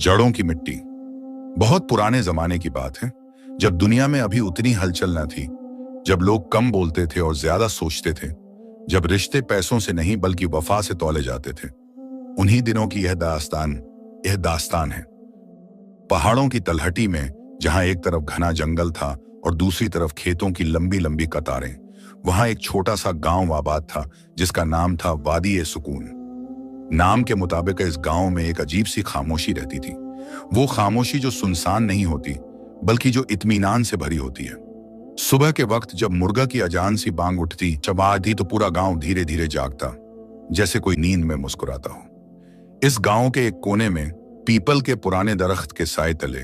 जड़ों की मिट्टी। बहुत पुराने जमाने की बात है, जब दुनिया में अभी उतनी हलचल न थी, जब लोग कम बोलते थे और ज्यादा सोचते थे, जब रिश्ते पैसों से नहीं बल्कि वफा से तौले जाते थे। उन्हीं दिनों की यह दास्तान है। पहाड़ों की तलहटी में, जहां एक तरफ घना जंगल था और दूसरी तरफ खेतों की लंबी लंबी कतारें, वहां एक छोटा सा गांव आबाद था जिसका नाम था वादी-ए-सुकून। नाम के मुताबिक इस गांव में एक अजीब सी खामोशी रहती थी। वो खामोशी जो सुनसान नहीं होती, बल्कि जो इत्मीनान से भरी होती है। सुबह के वक्त जब मुर्गा की अजान सी बांग उठती, चबाती, तो पूरा गांव धीरे धीरे जागता, जैसे कोई नींद में मुस्कुराता हो। इस गांव के एक कोने में पीपल के पुराने दरख्त के साए तले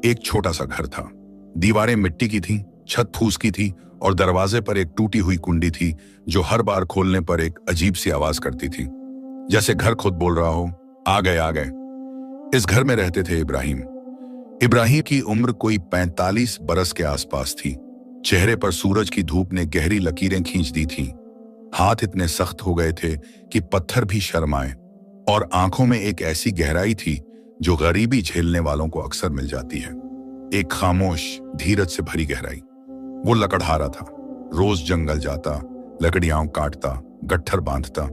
एक छोटा सा घर था। दीवारें मिट्टी की थीं, छत फूस की थी और दरवाजे पर एक टूटी हुई कुंडी थी जो हर बार खोलने पर एक अजीब सी आवाज करती थी, जैसे घर खुद बोल रहा हो, आ गए आ गए। इस घर में रहते थे इब्राहिम। इब्राहिम की उम्र कोई 45 बरस के आसपास थी। चेहरे पर सूरज की धूप ने गहरी लकीरें खींच दी थीं। हाथ इतने सख्त हो गए थे कि पत्थर भी शर्माए, और आंखों में एक ऐसी गहराई थी जो गरीबी झेलने वालों को अक्सर मिल जाती है। एक खामोश, धीरज से भरी गहराई। वो लकड़हारा था, रोज जंगल जाता, लकड़ियां काटता, गट्ठर बांधता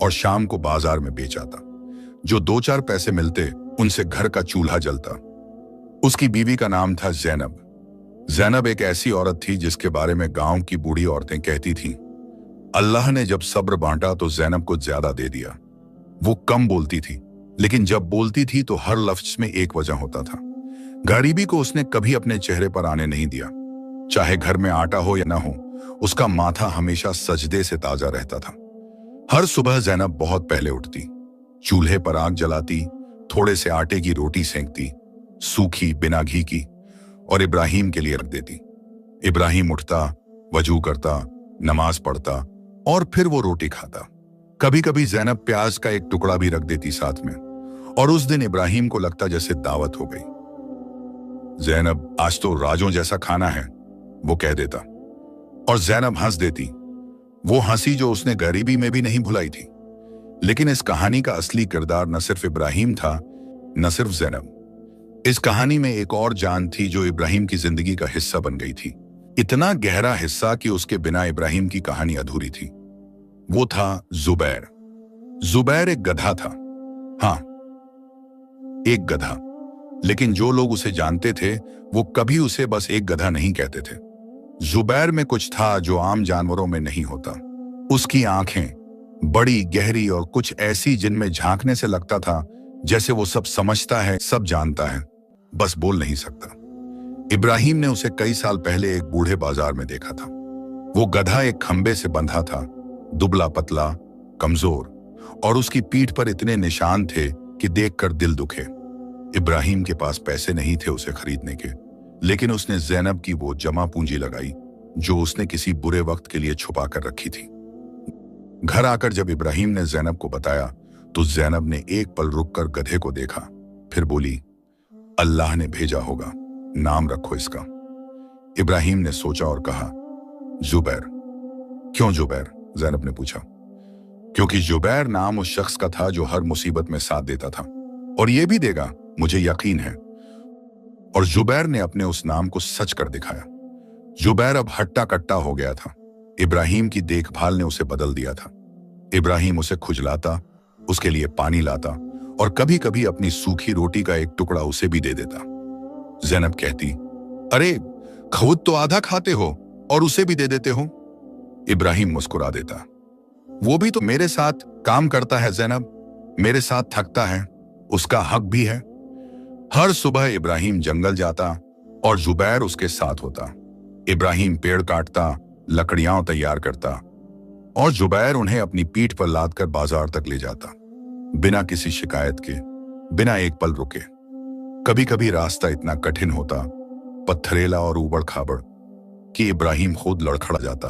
और शाम को बाजार में बेच आता। जो 2-4 पैसे मिलते, उनसे घर का चूल्हा जलता। उसकी बीवी का नाम था ज़ैनब। ज़ैनब एक ऐसी औरत थी जिसके बारे में गांव की बूढ़ी औरतें कहती थीं, अल्लाह ने जब सब्र बांटा तो ज़ैनब को ज्यादा दे दिया। वो कम बोलती थी, लेकिन जब बोलती थी तो हर लफ्ज में एक वजह होता था। गरीबी को उसने कभी अपने चेहरे पर आने नहीं दिया। चाहे घर में आटा हो या ना हो, उसका माथा हमेशा सजदे से ताजा रहता था। हर सुबह ज़ैनब बहुत पहले उठती, चूल्हे पर आग जलाती, थोड़े से आटे की रोटी सेंकती, सूखी बिना घी की, और इब्राहिम के लिए रख देती। इब्राहिम उठता, वजू करता, नमाज पढ़ता और फिर वो रोटी खाता। कभी कभी ज़ैनब प्याज का एक टुकड़ा भी रख देती साथ में, और उस दिन इब्राहिम को लगता जैसे दावत हो गई। ज़ैनब, आज तो राजों जैसा खाना है, वो कह देता, और ज़ैनब हंस देती, वो हंसी जो उसने गरीबी में भी नहीं भुलाई थी। लेकिन इस कहानी का असली किरदार न सिर्फ इब्राहिम था, न सिर्फ ज़ैनब। इस कहानी में एक और जान थी जो इब्राहिम की जिंदगी का हिस्सा बन गई थी। इतना गहरा हिस्सा कि उसके बिना इब्राहिम की कहानी अधूरी थी। वो था जुबैर। जुबैर एक गधा था। हाँ, एक गधा। लेकिन जो लोग उसे जानते थे, वो कभी उसे बस एक गधा नहीं कहते थे। जुबैर में कुछ था जो आम जानवरों में नहीं होता। उसकी आंखें बड़ी, गहरी और कुछ ऐसी जिनमें झांकने से लगता था जैसे वो सब समझता है, सब जानता है, बस बोल नहीं सकता। इब्राहिम ने उसे कई साल पहले एक बूढ़े बाजार में देखा था। वो गधा एक खंबे से बंधा था, दुबला पतला, कमजोर, और उसकी पीठ पर इतने निशान थे कि देखकर दिल दुखे। इब्राहिम के पास पैसे नहीं थे उसे खरीदने के, लेकिन उसने ज़ैनब की वो जमा पूंजी लगाई जो उसने किसी बुरे वक्त के लिए छुपा कर रखी थी। घर आकर जब इब्राहिम ने ज़ैनब को बताया तो ज़ैनब ने एक पल रुककर गधे को देखा, फिर बोली, अल्लाह ने भेजा होगा, नाम रखो इसका। इब्राहिम ने सोचा और कहा, जुबैर। क्यों जुबैर? ज़ैनब ने पूछा। क्योंकि जुबैर नाम उस शख्स का था जो हर मुसीबत में साथ देता था, और ये भी देगा, मुझे यकीन है। और जुबैर ने अपने उस नाम को सच कर दिखाया। जुबैर अब हट्टा कट्टा हो गया था। इब्राहिम की देखभाल ने उसे बदल दिया था। इब्राहिम उसे खुजलाता, उसके लिए पानी लाता, और कभी कभी अपनी सूखी रोटी का एक टुकड़ा उसे भी दे देता। ज़ैनब कहती, अरे खुद तो आधा खाते हो और उसे भी दे देते हो। इब्राहिम मुस्कुरा देता, वो भी तो मेरे साथ काम करता है ज़ैनब, मेरे साथ थकता है, उसका हक भी है। हर सुबह इब्राहिम जंगल जाता और जुबैर उसके साथ होता। इब्राहिम पेड़ काटता, लकड़ियां तैयार करता, और जुबैर उन्हें अपनी पीठ पर लादकर बाजार तक ले जाता, बिना किसी शिकायत के, बिना एक पल रुके। कभी कभी रास्ता इतना कठिन होता, पत्थरेला और ऊबड़ खाबड़, कि इब्राहिम खुद लड़खड़ा जाता,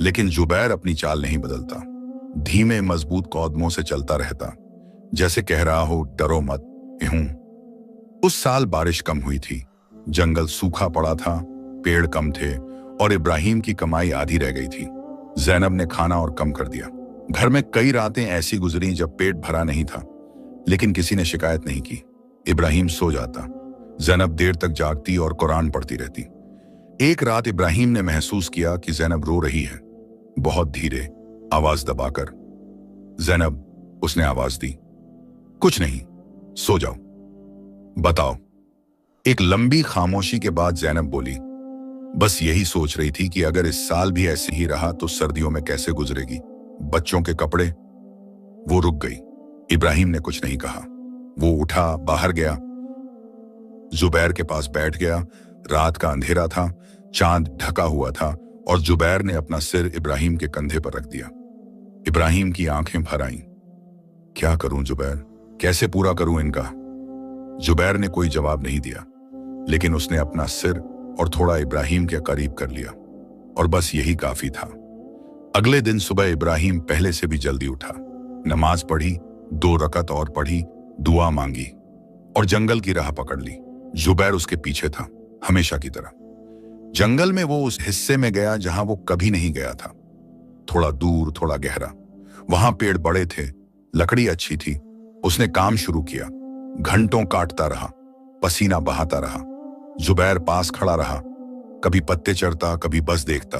लेकिन जुबैर अपनी चाल नहीं बदलता। धीमे मजबूत कदमों से चलता रहता, जैसे कह रहा हो, डरो मत, हूं। उस साल बारिश कम हुई थी, जंगल सूखा पड़ा था, पेड़ कम थे, और इब्राहिम की कमाई आधी रह गई थी। ज़ैनब ने खाना और कम कर दिया। घर में कई रातें ऐसी गुजरी जब पेट भरा नहीं था, लेकिन किसी ने शिकायत नहीं की। इब्राहिम सो जाता। जैनब देर तक जागती और कुरान पढ़ती रहती। एक रात इब्राहिम ने महसूस किया कि जैनब रो रही है, बहुत धीरे, आवाज दबाकर। जैनब, उसने आवाज दी। कुछ नहीं, सो जाओ। बताओ। एक लंबी खामोशी के बाद जैनब बोली, बस यही सोच रही थी कि अगर इस साल भी ऐसे ही रहा तो सर्दियों में कैसे गुजरेगी, बच्चों के कपड़े। वो रुक गई। इब्राहिम ने कुछ नहीं कहा। वो उठा, बाहर गया, जुबैर के पास बैठ गया। रात का अंधेरा था, चांद ढका हुआ था और जुबैर ने अपना सिर इब्राहिम के कंधे पर रख दिया। इब्राहिम की आंखें भर आईं। क्या करूं जुबैर, कैसे पूरा करूं इनका? जुबैर ने कोई जवाब नहीं दिया, लेकिन उसने अपना सिर और थोड़ा इब्राहिम के करीब कर लिया, और बस यही काफी था। अगले दिन सुबह इब्राहिम पहले से भी जल्दी उठा, नमाज पढ़ी, 2 रकत और पढ़ी, दुआ मांगी और जंगल की राह पकड़ ली। जुबैर उसके पीछे था, हमेशा की तरह। जंगल में वो उस हिस्से में गया जहां वो कभी नहीं गया था, थोड़ा दूर, थोड़ा गहरा। वहां पेड़ बड़े थे, लकड़ी अच्छी थी। उसने काम शुरू किया, घंटों काटता रहा, पसीना बहाता रहा। जुबैर पास खड़ा रहा, कभी पत्ते चढ़ता, कभी बस देखता।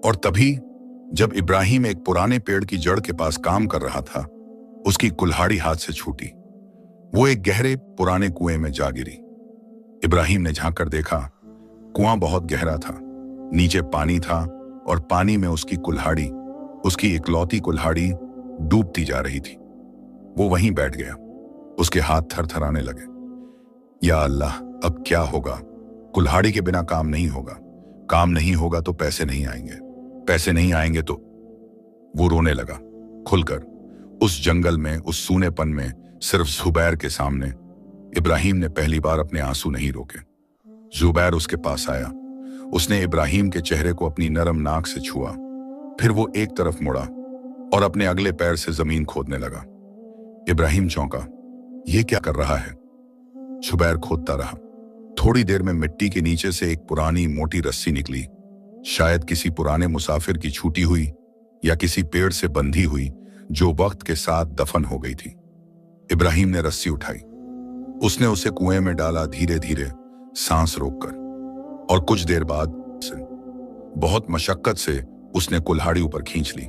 और तभी जब इब्राहिम एक पुराने पेड़ की जड़ के पास काम कर रहा था, उसकी कुल्हाड़ी हाथ से छूटी। वो एक गहरे पुराने कुएं में जा गिरी। इब्राहिम ने झांक कर देखा, कुआं बहुत गहरा था, नीचे पानी था और पानी में उसकी कुल्हाड़ी, उसकी इकलौती कुल्हाड़ी डूबती जा रही थी। वो वहीं बैठ गया, उसके हाथ थरथराने लगे। या अल्लाह, अब क्या होगा? कुल्हाड़ी के बिना काम नहीं होगा, काम नहीं होगा तो पैसे नहीं आएंगे, पैसे नहीं आएंगे तो। वो रोने लगा, खुलकर। उस जंगल में, उस सूनेपन में, सिर्फ जुबैर के सामने। इब्राहिम ने पहली बार अपने आंसू नहीं रोके। जुबैर उसके पास आया, उसने इब्राहिम के चेहरे को अपनी नरम नाक से छुआ, फिर वो एक तरफ मुड़ा और अपने अगले पैर से जमीन खोदने लगा। इब्राहिम चौंका, ये क्या कर रहा है? जुबैर खोदता रहा। थोड़ी देर में मिट्टी के नीचे से एक पुरानी मोटी रस्सी निकली, शायद किसी पुराने मुसाफिर की छूटी हुई या किसी पेड़ से बंधी हुई जो वक्त के साथ दफन हो गई थी। इब्राहिम ने रस्सी उठाई, उसने उसे कुएं में डाला, धीरे धीरे, सांस रोककर। और कुछ देर बाद बहुत मशक्कत से उसने कुल्हाड़ी ऊपर खींच ली।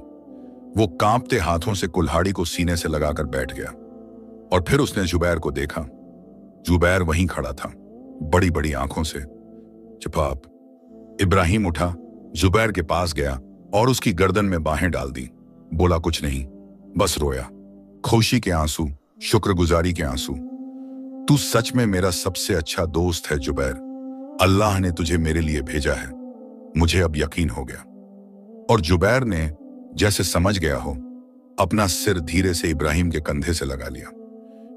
वो कांपते हाथों से कुल्हाड़ी को सीने से लगाकर बैठ गया और फिर उसने जुबैर को देखा। जुबैर वहीं खड़ा था, बड़ी बड़ी आंखों से। चुप। इब्राहिम उठा, जुबैर के पास गया और उसकी गर्दन में बाहें डाल दी। बोला, कुछ नहीं, बस रोया। खुशी के आंसू, शुक्रगुजारी के आंसू। तू सच में मेरा सबसे अच्छा दोस्त है जुबैर। अल्लाह ने तुझे मेरे लिए भेजा है, मुझे अब यकीन हो गया। और जुबैर ने जैसे समझ गया हो, अपना सिर धीरे से इब्राहिम के कंधे से लगा लिया।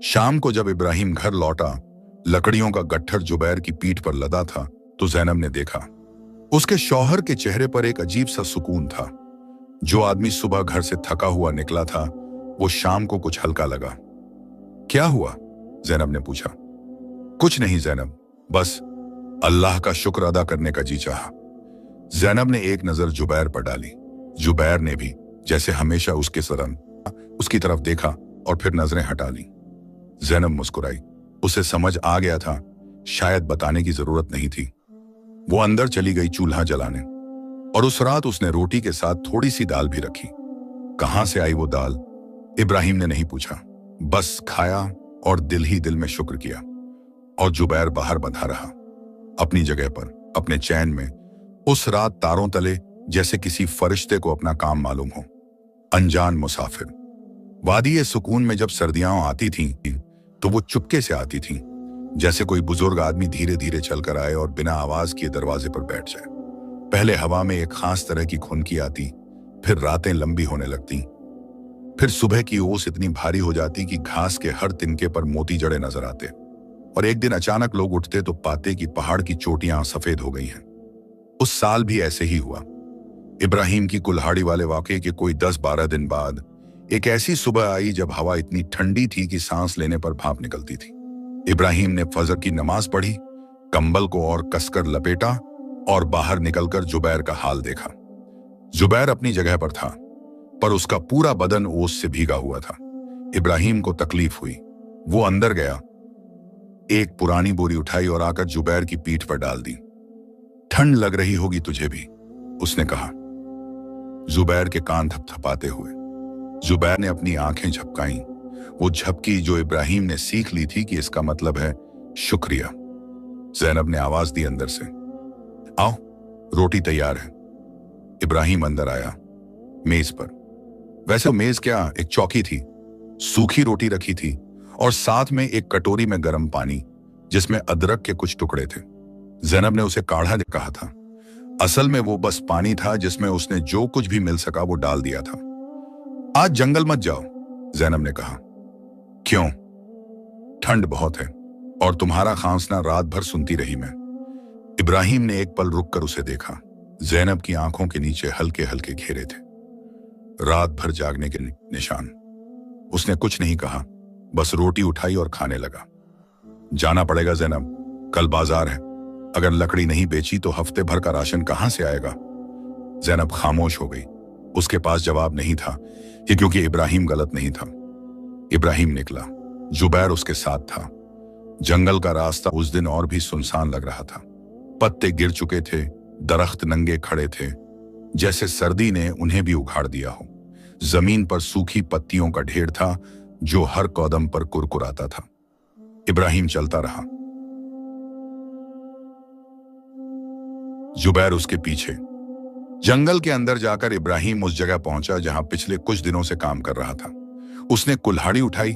शाम को जब इब्राहिम घर लौटा, लकड़ियों का गट्ठर जुबैर की पीठ पर लदा था, तो जैनब ने देखा उसके शौहर के चेहरे पर एक अजीब सा सुकून था। जो आदमी सुबह घर से थका हुआ निकला था, वो शाम को कुछ हल्का लगा। क्या हुआ? जैनब ने पूछा। कुछ नहीं जैनब, बस अल्लाह का शुक्र अदा करने का जी चाहा। जैनब ने एक नजर जुबैर पर डाली। जुबैर ने भी जैसे हमेशा उसकी तरफ देखा और फिर नजरें हटा ली। जैनब मुस्कुराई, उसे समझ आ गया था, शायद बताने की जरूरत नहीं थी। वो अंदर चली गई चूल्हा जलाने, और उस रात उसने रोटी के साथ थोड़ी सी दाल भी रखी। कहां से आई वो दाल? इब्राहिम ने नहीं पूछा, बस खाया और दिल ही दिल में शुक्र किया। और जुबैर बाहर बंधा रहा, अपनी जगह पर, अपने चैन में। उस रात तारों तले जैसे किसी फरिश्ते को अपना काम मालूम हो। अनजान मुसाफिर। वादी सुकून में जब सर्दियां आती थीं, तो वो चुपके से आती थीं, जैसे कोई बुजुर्ग आदमी धीरे धीरे चलकर आए और बिना आवाज किए दरवाजे पर बैठ जाए। पहले हवा में एक खास तरह की खुनकी आती, फिर रातें लंबी होने लगती, फिर सुबह की ओस इतनी भारी हो जाती कि घास के हर तिनके पर मोती जड़े नजर आते। और एक दिन अचानक लोग उठते तो पाते कि पहाड़ की चोटियां सफेद हो गई हैं। उस साल भी ऐसे ही हुआ। इब्राहिम की कुल्हाड़ी वाले वाकये के कोई 10-12 दिन बाद एक ऐसी सुबह आई जब हवा इतनी ठंडी थी कि सांस लेने पर भाप निकलती थी। इब्राहिम ने फजर की नमाज पढ़ी, कंबल को और कसकर लपेटा और बाहर निकलकर जुबैर का हाल देखा। जुबैर अपनी जगह पर था, पर उसका पूरा बदन ओस से भीगा हुआ था। इब्राहिम को तकलीफ हुई। वो अंदर गया, एक पुरानी बोरी उठाई और आकर जुबैर की पीठ पर डाल दी। ठंड लग रही होगी तुझे भी, उसने कहा, जुबैर के कान थपथपाते हुए। जुबैर ने अपनी आंखें झपकाईं, वो झपकी जो इब्राहिम ने सीख ली थी कि इसका मतलब है शुक्रिया। ज़ैनब ने आवाज दी अंदर से, आओ, रोटी तैयार है। इब्राहिम अंदर आया, मेज पर। वैसे मेज क्या, एक चौकी थी, सूखी रोटी रखी थी और साथ में एक कटोरी में गर्म पानी जिसमें अदरक के कुछ टुकड़े थे। ज़ैनब ने उसे काढ़ा कहा था। असल में वो बस पानी था जिसमें उसने जो कुछ भी मिल सका वो डाल दिया था। आज जंगल मत जाओ, ज़ैनब ने कहा। क्यों? ठंड बहुत है और तुम्हारा खांसना रात भर सुनती रही मैं। इब्राहिम ने एक पल रुककर उसे देखा। ज़ैनब की आंखों के नीचे हल्के हल्के घेरे थे, रात भर जागने के निशान। उसने कुछ नहीं कहा, बस रोटी उठाई और खाने लगा। जाना पड़ेगा ज़ैनब, कल बाजार है। अगर लकड़ी नहीं बेची तो हफ्ते भर का राशन कहां से आएगा? ज़ैनब खामोश हो गई। उसके पास जवाब नहीं था, ये क्योंकि इब्राहिम गलत नहीं था। इब्राहिम निकला, जुबैर उसके साथ था। जंगल का रास्ता उस दिन और भी सुनसान लग रहा था। पत्ते गिर चुके थे, दरख्त नंगे खड़े थे, जैसे सर्दी ने उन्हें भी उखाड़ दिया हो। जमीन पर सूखी पत्तियों का ढेर था जो हर कदम पर कुरकुराता था। इब्राहिम चलता रहा, जुबैर उसके पीछे। जंगल के अंदर जाकर इब्राहिम उस जगह पहुंचा जहां पिछले कुछ दिनों से काम कर रहा था। उसने कुल्हाड़ी उठाई,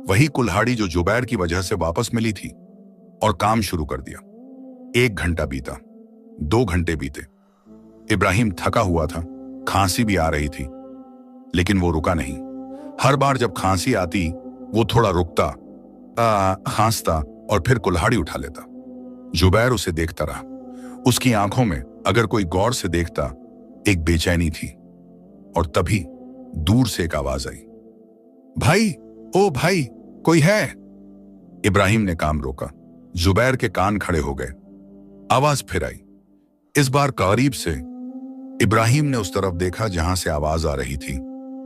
वही कुल्हाड़ी जो जुबैर की वजह से वापस मिली थी, और काम शुरू कर दिया। 1 घंटा बीता, 2 घंटे बीते। इब्राहिम थका हुआ था, खांसी भी आ रही थी, लेकिन वो रुका नहीं। हर बार जब खांसी आती वो थोड़ा रुकता, खांसता और फिर कुल्हाड़ी उठा लेता। जुबैर उसे देखता रहा। उसकी आंखों में, अगर कोई गौर से देखता, एक बेचैनी थी। और तभी दूर से एक आवाज आई, भाई, ओ भाई, कोई है? इब्राहिम ने काम रोका। जुबैर के कान खड़े हो गए। आवाज फिर आई, इस बार करीब से। इब्राहिम ने उस तरफ देखा जहां से आवाज आ रही थी।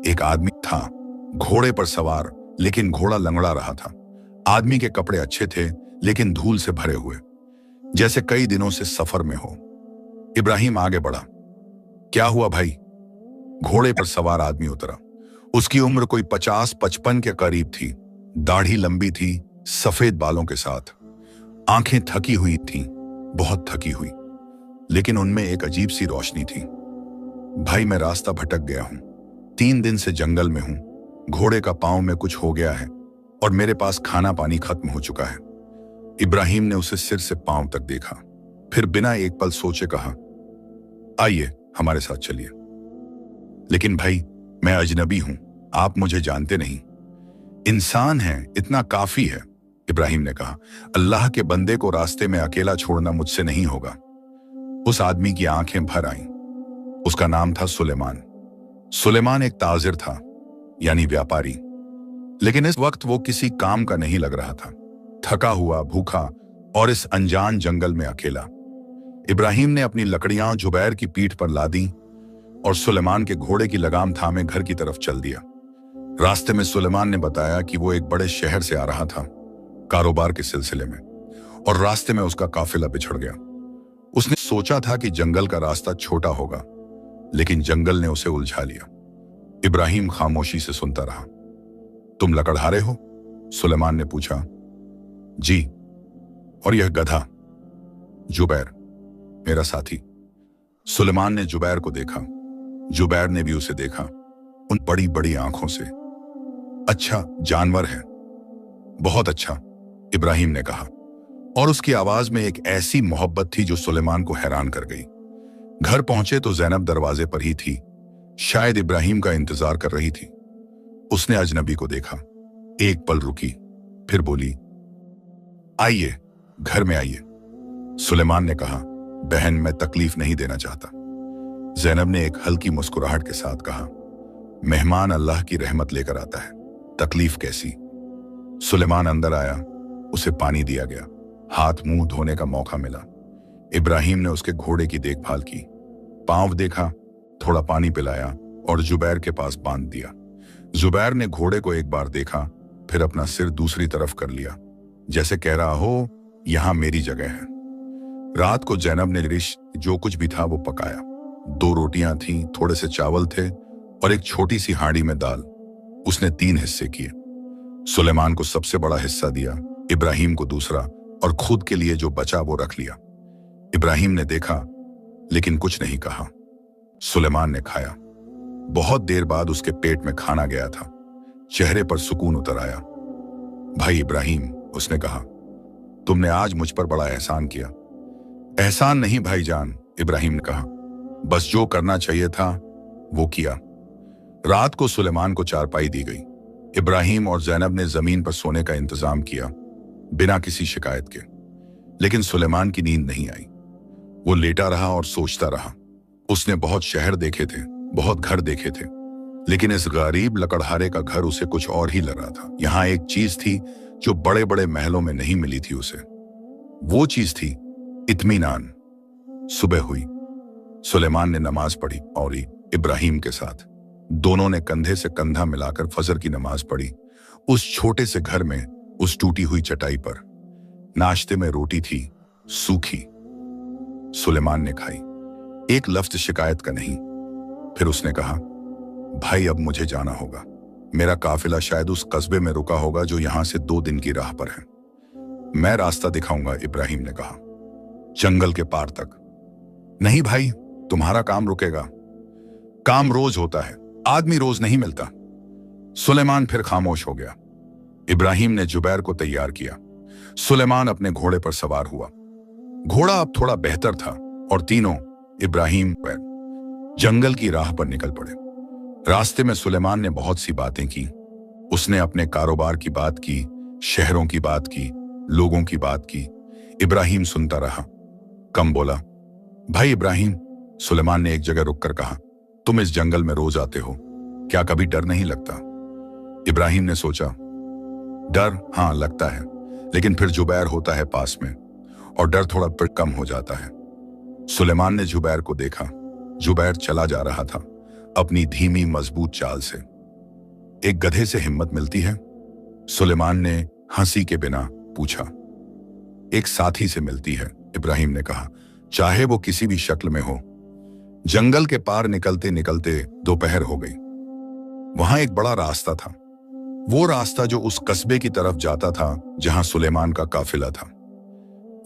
एक आदमी था, घोड़े पर सवार, लेकिन घोड़ा लंगड़ा रहा था। आदमी के कपड़े अच्छे थे, लेकिन धूल से भरे हुए, जैसे कई दिनों से सफर में हो। इब्राहिम आगे बढ़ा। क्या हुआ भाई? घोड़े पर सवार आदमी उतरा। उसकी उम्र कोई 50-55 के करीब थी। दाढ़ी लंबी थी, सफेद बालों के साथ। आंखें थकी हुई थीं, बहुत थकी हुई, लेकिन उनमें एक अजीब सी रोशनी थी। भाई, मैं रास्ता भटक गया हूं। 3 दिन से जंगल में हूं। घोड़े का पांव में कुछ हो गया है और मेरे पास खाना पानी खत्म हो चुका है। इब्राहिम ने उसे सिर से पांव तक देखा, फिर बिना एक पल सोचे कहा, आइए हमारे साथ चलिए। लेकिन भाई, मैं अजनबी हूं, आप मुझे जानते नहीं। इंसान हैं, इतना काफी है, इब्राहिम ने कहा। अल्लाह के बंदे को रास्ते में अकेला छोड़ना मुझसे नहीं होगा। उस आदमी की आंखें भर आईं। उसका नाम था सुलेमान। सुलेमान एक ताजिर था, यानी व्यापारी, लेकिन इस वक्त वो किसी काम का नहीं लग रहा था। थका हुआ, भूखा और इस अनजान जंगल में अकेला। इब्राहिम ने अपनी लकड़ियां जुबैर की पीठ पर लादी और सुलेमान के घोड़े की लगाम थामे घर की तरफ चल दिया। रास्ते में सुलेमान ने बताया कि वो एक बड़े शहर से आ रहा था, कारोबार के सिलसिले में, और रास्ते में उसका काफिला बिछड़ गया। उसने सोचा था कि जंगल का रास्ता छोटा होगा, लेकिन जंगल ने उसे उलझा लिया। इब्राहिम खामोशी से सुनता रहा। तुम लकड़हारे हो? सुलेमान ने पूछा। जी। और यह गधा? जुबैर, मेरा साथी। सुलेमान ने जुबैर को देखा। जुबैर ने भी उसे देखा, उन बड़ी बड़ी आंखों से। अच्छा, जानवर है। बहुत अच्छा, इब्राहिम ने कहा, और उसकी आवाज में एक ऐसी मोहब्बत थी जो सुलेमान को हैरान कर गई। घर पहुंचे तो ज़ैनब दरवाजे पर ही थी, शायद इब्राहिम का इंतजार कर रही थी। उसने अजनबी को देखा, एक पल रुकी, फिर बोली, आइए, घर में आइए। सुलेमान ने कहा, बहन, मैं तकलीफ नहीं देना चाहता। ज़ैनब ने एक हल्की मुस्कुराहट के साथ कहा, मेहमान अल्लाह की रहमत लेकर आता है, तकलीफ कैसी? सुलेमान अंदर आया, उसे पानी दिया गया, हाथ मुंह धोने का मौका मिला। इब्राहिम ने उसके घोड़े की देखभाल की, पांव देखा, थोड़ा पानी पिलाया और जुबैर के पास बांध दिया। जुबैर ने घोड़े को एक बार देखा, फिर अपना सिर दूसरी तरफ कर लिया। जैसे कह रहा हो यहां मेरी जगह है। रात को जैनब ने रिश जो कुछ भी था वो पकाया। 2 रोटियां थीं, थोड़े से चावल थे और एक छोटी सी हांडी में दाल। उसने 3 हिस्से किए। सुलेमान को सबसे बड़ा हिस्सा दिया, इब्राहिम को दूसरा, और खुद के लिए जो बचा वो रख लिया। इब्राहिम ने देखा लेकिन कुछ नहीं कहा। सुलेमान ने खाया। बहुत देर बाद उसके पेट में खाना गया था। चेहरे पर सुकून उतर आया। भाई इब्राहिम, उसने कहा, तुमने आज मुझ पर बड़ा एहसान किया। एहसान नहीं भाईजान, इब्राहिम ने कहा, बस जो करना चाहिए था वो किया। रात को सुलेमान को चारपाई दी गई। इब्राहिम और जैनब ने जमीन पर सोने का इंतजाम किया, बिना किसी शिकायत के। लेकिन सुलेमान की नींद नहीं आई। वो लेटा रहा और सोचता रहा। उसने बहुत शहर देखे थे, बहुत घर देखे थे, लेकिन इस गरीब लकड़हारे का घर उसे कुछ और ही लग रहा था। यहां एक चीज थी जो बड़े बड़े महलों में नहीं मिली थी उसे। वो चीज थी इत्मीनान। सुबह हुई। सुलेमान ने नमाज पढ़ी और इब्राहिम के साथ दोनों ने कंधे से कंधा मिलाकर फजर की नमाज पढ़ी। उस छोटे से घर में, उस टूटी हुई चटाई पर। नाश्ते में रोटी थी, सूखी। सुलेमान ने खाई, एक लफ्ज शिकायत का नहीं। फिर उसने कहा, भाई अब मुझे जाना होगा। मेरा काफिला शायद उस कस्बे में रुका होगा जो यहां से 2 दिन की राह पर है। मैं रास्ता दिखाऊंगा, इब्राहिम ने कहा, जंगल के पार तक। नहीं भाई, तुम्हारा काम रुकेगा। काम रोज होता है, आदमी रोज नहीं मिलता। सुलेमान फिर खामोश हो गया। इब्राहिम ने जुबैर को तैयार किया। सुलेमान अपने घोड़े पर सवार हुआ। घोड़ा अब थोड़ा बेहतर था और तीनों, इब्राहिम जंगल की राह पर निकल पड़े। रास्ते में सुलेमान ने बहुत सी बातें की। उसने अपने कारोबार की बात की, शहरों की बात की, लोगों की बात की। इब्राहिम सुनता रहा, कम बोला। भाई इब्राहिम, सुलेमान ने एक जगह रुककर कहा, तुम इस जंगल में रोज आते हो, क्या कभी डर नहीं लगता? इब्राहिम ने सोचा, डर हां लगता है, लेकिन फिर जुबैर होता है पास में और डर थोड़ा फिर कम हो जाता है। सुलेमान ने जुबैर को देखा। जुबैर चला जा रहा था अपनी धीमी मजबूत चाल से। एक गधे से हिम्मत मिलती है? सुलेमान ने हंसी के बिना पूछा। एक साथी से मिलती है, इब्राहिम ने कहा, चाहे वो किसी भी शक्ल में हो। जंगल के पार निकलते निकलते दोपहर हो गई। वहां एक बड़ा रास्ता था, वो रास्ता जो उस कस्बे की तरफ जाता था जहां सुलेमान का काफिला था।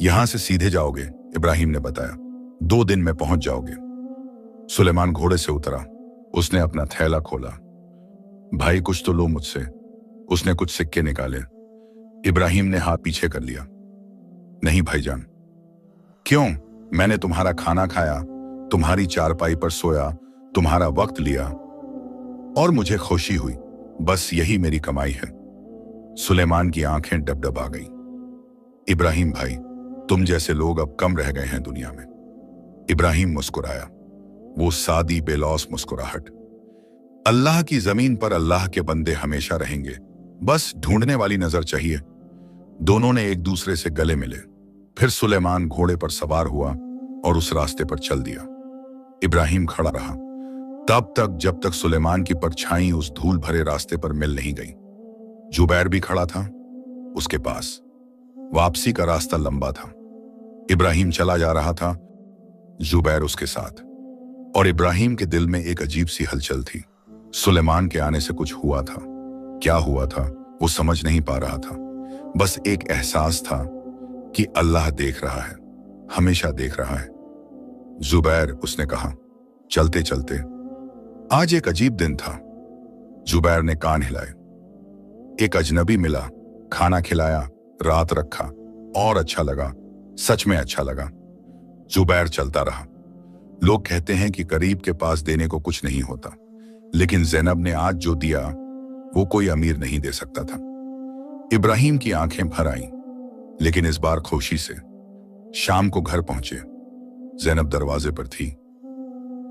यहां से सीधे जाओगे, इब्राहिम ने बताया, 2 दिन में पहुंच जाओगे। सुलेमान घोड़े से उतरा। उसने अपना थैला खोला। भाई कुछ तो लो मुझसे। उसने कुछ सिक्के निकाले। इब्राहिम ने हाथ पीछे कर लिया। नहीं भाईजान। क्यों? मैंने तुम्हारा खाना खाया, तुम्हारी चारपाई पर सोया, तुम्हारा वक्त लिया और मुझे खुशी हुई। बस यही मेरी कमाई है। सुलेमान की आंखें डबडबा गई। इब्राहिम भाई, तुम जैसे लोग अब कम रह गए हैं दुनिया में। इब्राहिम मुस्कुराया, वो सादी बेलौस मुस्कुराहट। अल्लाह की जमीन पर अल्लाह के बंदे हमेशा रहेंगे, बस ढूंढने वाली नजर चाहिए। दोनों ने एक दूसरे से गले मिले। फिर सुलेमान घोड़े पर सवार हुआ और उस रास्ते पर चल दिया। इब्राहिम खड़ा रहा तब तक जब तक सुलेमान की परछाई उस धूल भरे रास्ते पर मिल नहीं गई। जुबैर भी खड़ा था उसके पास। वापसी का रास्ता लंबा था। इब्राहिम चला जा रहा था, जुबैर उसके साथ। और इब्राहिम के दिल में एक अजीब सी हलचल थी। सुलेमान के आने से कुछ हुआ था। क्या हुआ था वो समझ नहीं पा रहा था। बस एक एहसास था कि अल्लाह देख रहा है, हमेशा देख रहा है। जुबैर, उसने कहा चलते चलते। आज एक अजीब दिन था। जुबैर ने कान हिलाए। एक अजनबी मिला, खाना खिलाया, रात रखा और अच्छा लगा, सच में अच्छा लगा। जुबैर चलता रहा। लोग कहते हैं कि गरीब के पास देने को कुछ नहीं होता, लेकिन ज़ैनब ने आज जो दिया वो कोई अमीर नहीं दे सकता था। इब्राहिम की आंखें भर आईं, लेकिन इस बार खुशी से। शाम को घर पहुंचे। ज़ैनब दरवाजे पर थी।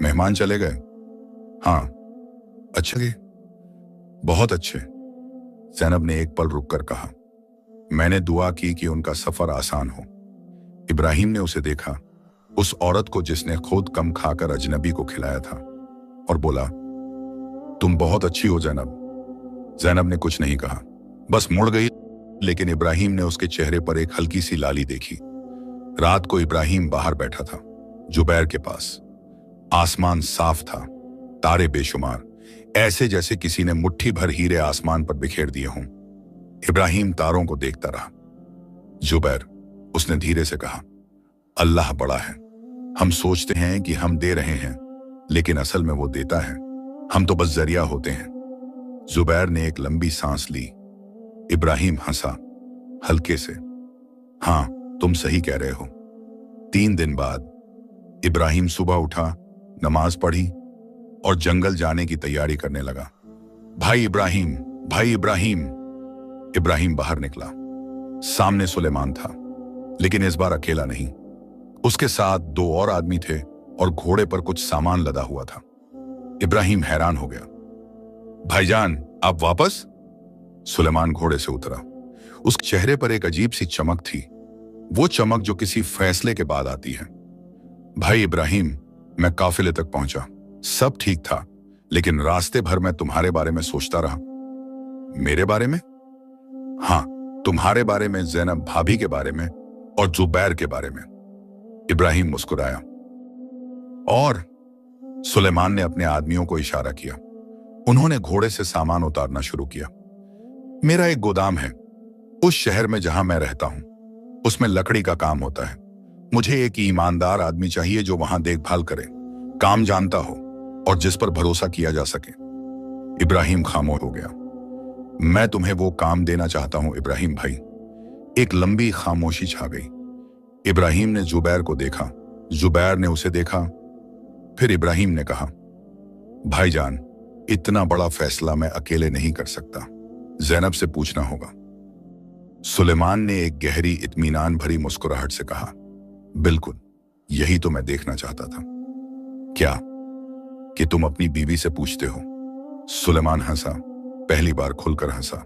मेहमान चले गए? हाँ। अच्छे गए? बहुत अच्छे। ज़ैनब ने एक पल रुककर कहा। मैंने दुआ की कि उनका सफर आसान हो। इब्राहिम ने उसे देखा, उस औरत को जिसने खुद कम खाकर अजनबी को खिलाया था, और बोला, तुम बहुत अच्छी हो ज़ैनब। ज़ैनब ने कुछ नहीं कहा, बस मुड़ गई। लेकिन इब्राहिम ने उसके चेहरे पर एक हल्की सी लाली देखी। रात को इब्राहिम बाहर बैठा था, जुबैर के पास। आसमान साफ था, तारे बेशुमार, ऐसे जैसे किसी ने मुट्ठी भर हीरे आसमान पर बिखेर दिए हों। इब्राहिम तारों को देखता रहा। जुबैर, उसने धीरे से कहा, अल्लाह बड़ा है। हम सोचते हैं कि हम दे रहे हैं, लेकिन असल में वो देता है, हम तो बस जरिया होते हैं। जुबैर ने एक लंबी सांस ली। इब्राहिम हंसा, हल्के से। हाँ, तुम सही कह रहे हो। 3 दिन बाद इब्राहिम सुबह उठा, नमाज पढ़ी और जंगल जाने की तैयारी करने लगा। भाई इब्राहिम, भाई इब्राहिम। इब्राहिम बाहर निकला। सामने सुलेमान था, लेकिन इस बार अकेला नहीं। उसके साथ 2 और आदमी थे और घोड़े पर कुछ सामान लदा हुआ था। इब्राहिम हैरान हो गया। भाईजान, आप वापस? सुलेमान घोड़े से उतरा। उसके चेहरे पर एक अजीब सी चमक थी, वो चमक जो किसी फैसले के बाद आती है। भाई इब्राहिम, मैं काफिले तक पहुंचा, सब ठीक था, लेकिन रास्ते भर मैं तुम्हारे बारे में सोचता रहा। मेरे बारे में? हाँ, तुम्हारे बारे में, ज़ैनब भाभी के बारे में और जुबैर के बारे में। इब्राहिम मुस्कुराया। और सुलेमान ने अपने आदमियों को इशारा किया। उन्होंने घोड़े से सामान उतारना शुरू किया। मेरा एक गोदाम है उस शहर में जहां मैं रहता हूं, उसमें लकड़ी का काम होता है। मुझे एक ईमानदार आदमी चाहिए जो वहां देखभाल करे, काम जानता हो और जिस पर भरोसा किया जा सके। इब्राहिम खामोश हो गया। मैं तुम्हें वो काम देना चाहता हूं इब्राहिम भाई। एक लंबी खामोशी छा गई। इब्राहिम ने जुबैर को देखा, जुबैर ने उसे देखा। फिर इब्राहिम ने कहा, भाईजान, इतना बड़ा फैसला मैं अकेले नहीं कर सकता, ज़ैनब से पूछना होगा। सुलेमान ने एक गहरी इत्मीनान भरी मुस्कुराहट से कहा, बिल्कुल, यही तो मैं देखना चाहता था। क्या कि तुम अपनी बीवी से पूछते हो? सुलेमान हंसा, पहली बार खुलकर हंसा।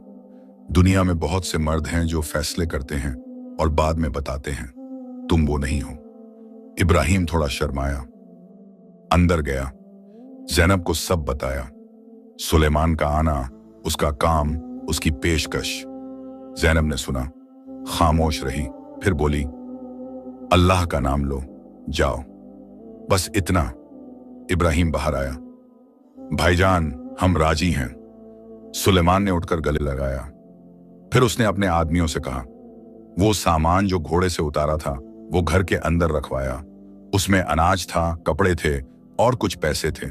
दुनिया में बहुत से मर्द हैं जो फैसले करते हैं और बाद में बताते हैं, तुम वो नहीं हो। इब्राहिम थोड़ा शर्माया, अंदर गया, ज़ैनब को सब बताया। सुलेमान का आना, उसका काम, उसकी पेशकश। ज़ैनब ने सुना, खामोश रही, फिर बोली, अल्लाह का नाम लो, जाओ, बस इतना। इब्राहिम बाहर आया। भाईजान, हम राजी हैं। सुलेमान ने उठकर गले लगाया। फिर उसने अपने आदमियों से कहा, वो सामान जो घोड़े से उतारा था वो घर के अंदर रखवाया। उसमें अनाज था, कपड़े थे और कुछ पैसे थे।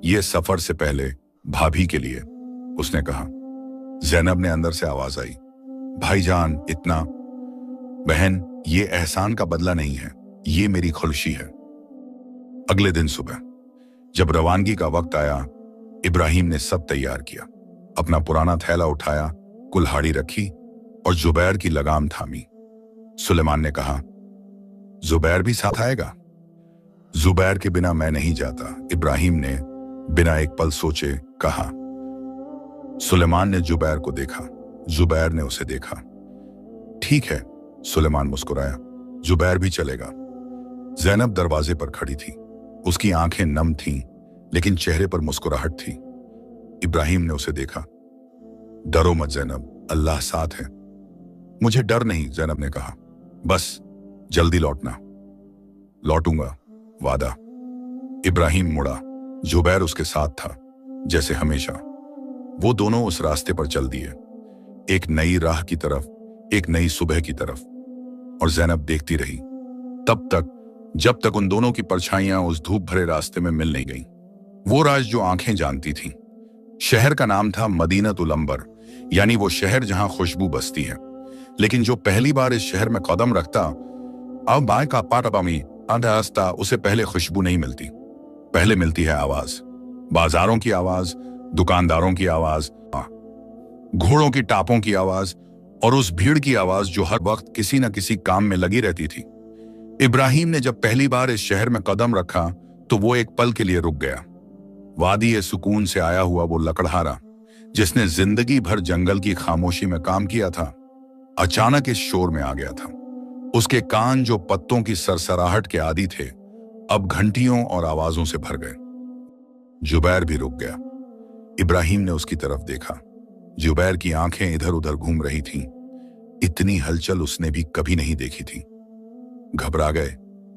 ये सफर से पहले भाभी के लिए, उसने कहा। ज़ैनब ने अंदर से आवाज आई, भाईजान, इतना? बहन, ये एहसान का बदला नहीं है, ये मेरी खुशी है। अगले दिन सुबह जब रवानगी का वक्त आया, इब्राहिम ने सब तैयार किया। अपना पुराना थैला उठाया, कुल्हाड़ी रखी और जुबैर की लगाम थामी। सुलेमान ने कहा, जुबैर भी साथ आएगा? जुबैर के बिना मैं नहीं जाता, इब्राहिम ने बिना एक पल सोचे कहा। सुलेमान ने जुबैर को देखा, जुबैर ने उसे देखा। ठीक है, सुलेमान मुस्कुराया, जुबैर भी चलेगा। ज़ैनब दरवाजे पर खड़ी थी, उसकी आंखें नम थीं, लेकिन चेहरे पर मुस्कुराहट थी। इब्राहिम ने उसे देखा। डरो मत ज़ैनब, अल्लाह साथ है। मुझे डर नहीं, ज़ैनब ने कहा, बस जल्दी लौटना। लौटूंगा, वादा। इब्राहिम मुड़ा, जुबैर उसके साथ था, जैसे हमेशा। वो दोनों उस रास्ते पर चल दिए, एक नई राह की तरफ, एक नई सुबह की तरफ। और ज़ैनब देखती रही तब तक जब तक उन दोनों की परछाइयां उस धूप भरे रास्ते में मिल नहीं गईं। वो राज जो आंखें जानती थीं। शहर का नाम था मदीनतुल अंबर, यानी वो शहर जहां खुशबू बसती है। लेकिन जो पहली बार इस शहर में कदम रखता, अब बाय का पाटाबामी आस्ता, उसे पहले खुशबू नहीं मिलती। पहले मिलती है आवाज, बाजारों की आवाज, दुकानदारों की आवाज, घोड़ों की टापों की आवाज और उस भीड़ की आवाज जो हर वक्त किसी न किसी काम में लगी रहती थी। इब्राहिम ने जब पहली बार इस शहर में कदम रखा तो वो एक पल के लिए रुक गया। वादी ए सुकून से आया हुआ वो लकड़हारा, जिसने जिंदगी भर जंगल की खामोशी में काम किया था, अचानक इस शोर में आ गया था। उसके कान जो पत्तों की सरसराहट के आदी थे, अब घंटियों और आवाजों से भर गए। जुबैर भी रुक गया। इब्राहिम ने उसकी तरफ देखा। जुबैर की आंखें इधर उधर घूम रही थीं। इतनी हलचल उसने भी कभी नहीं देखी थी। घबरा गए,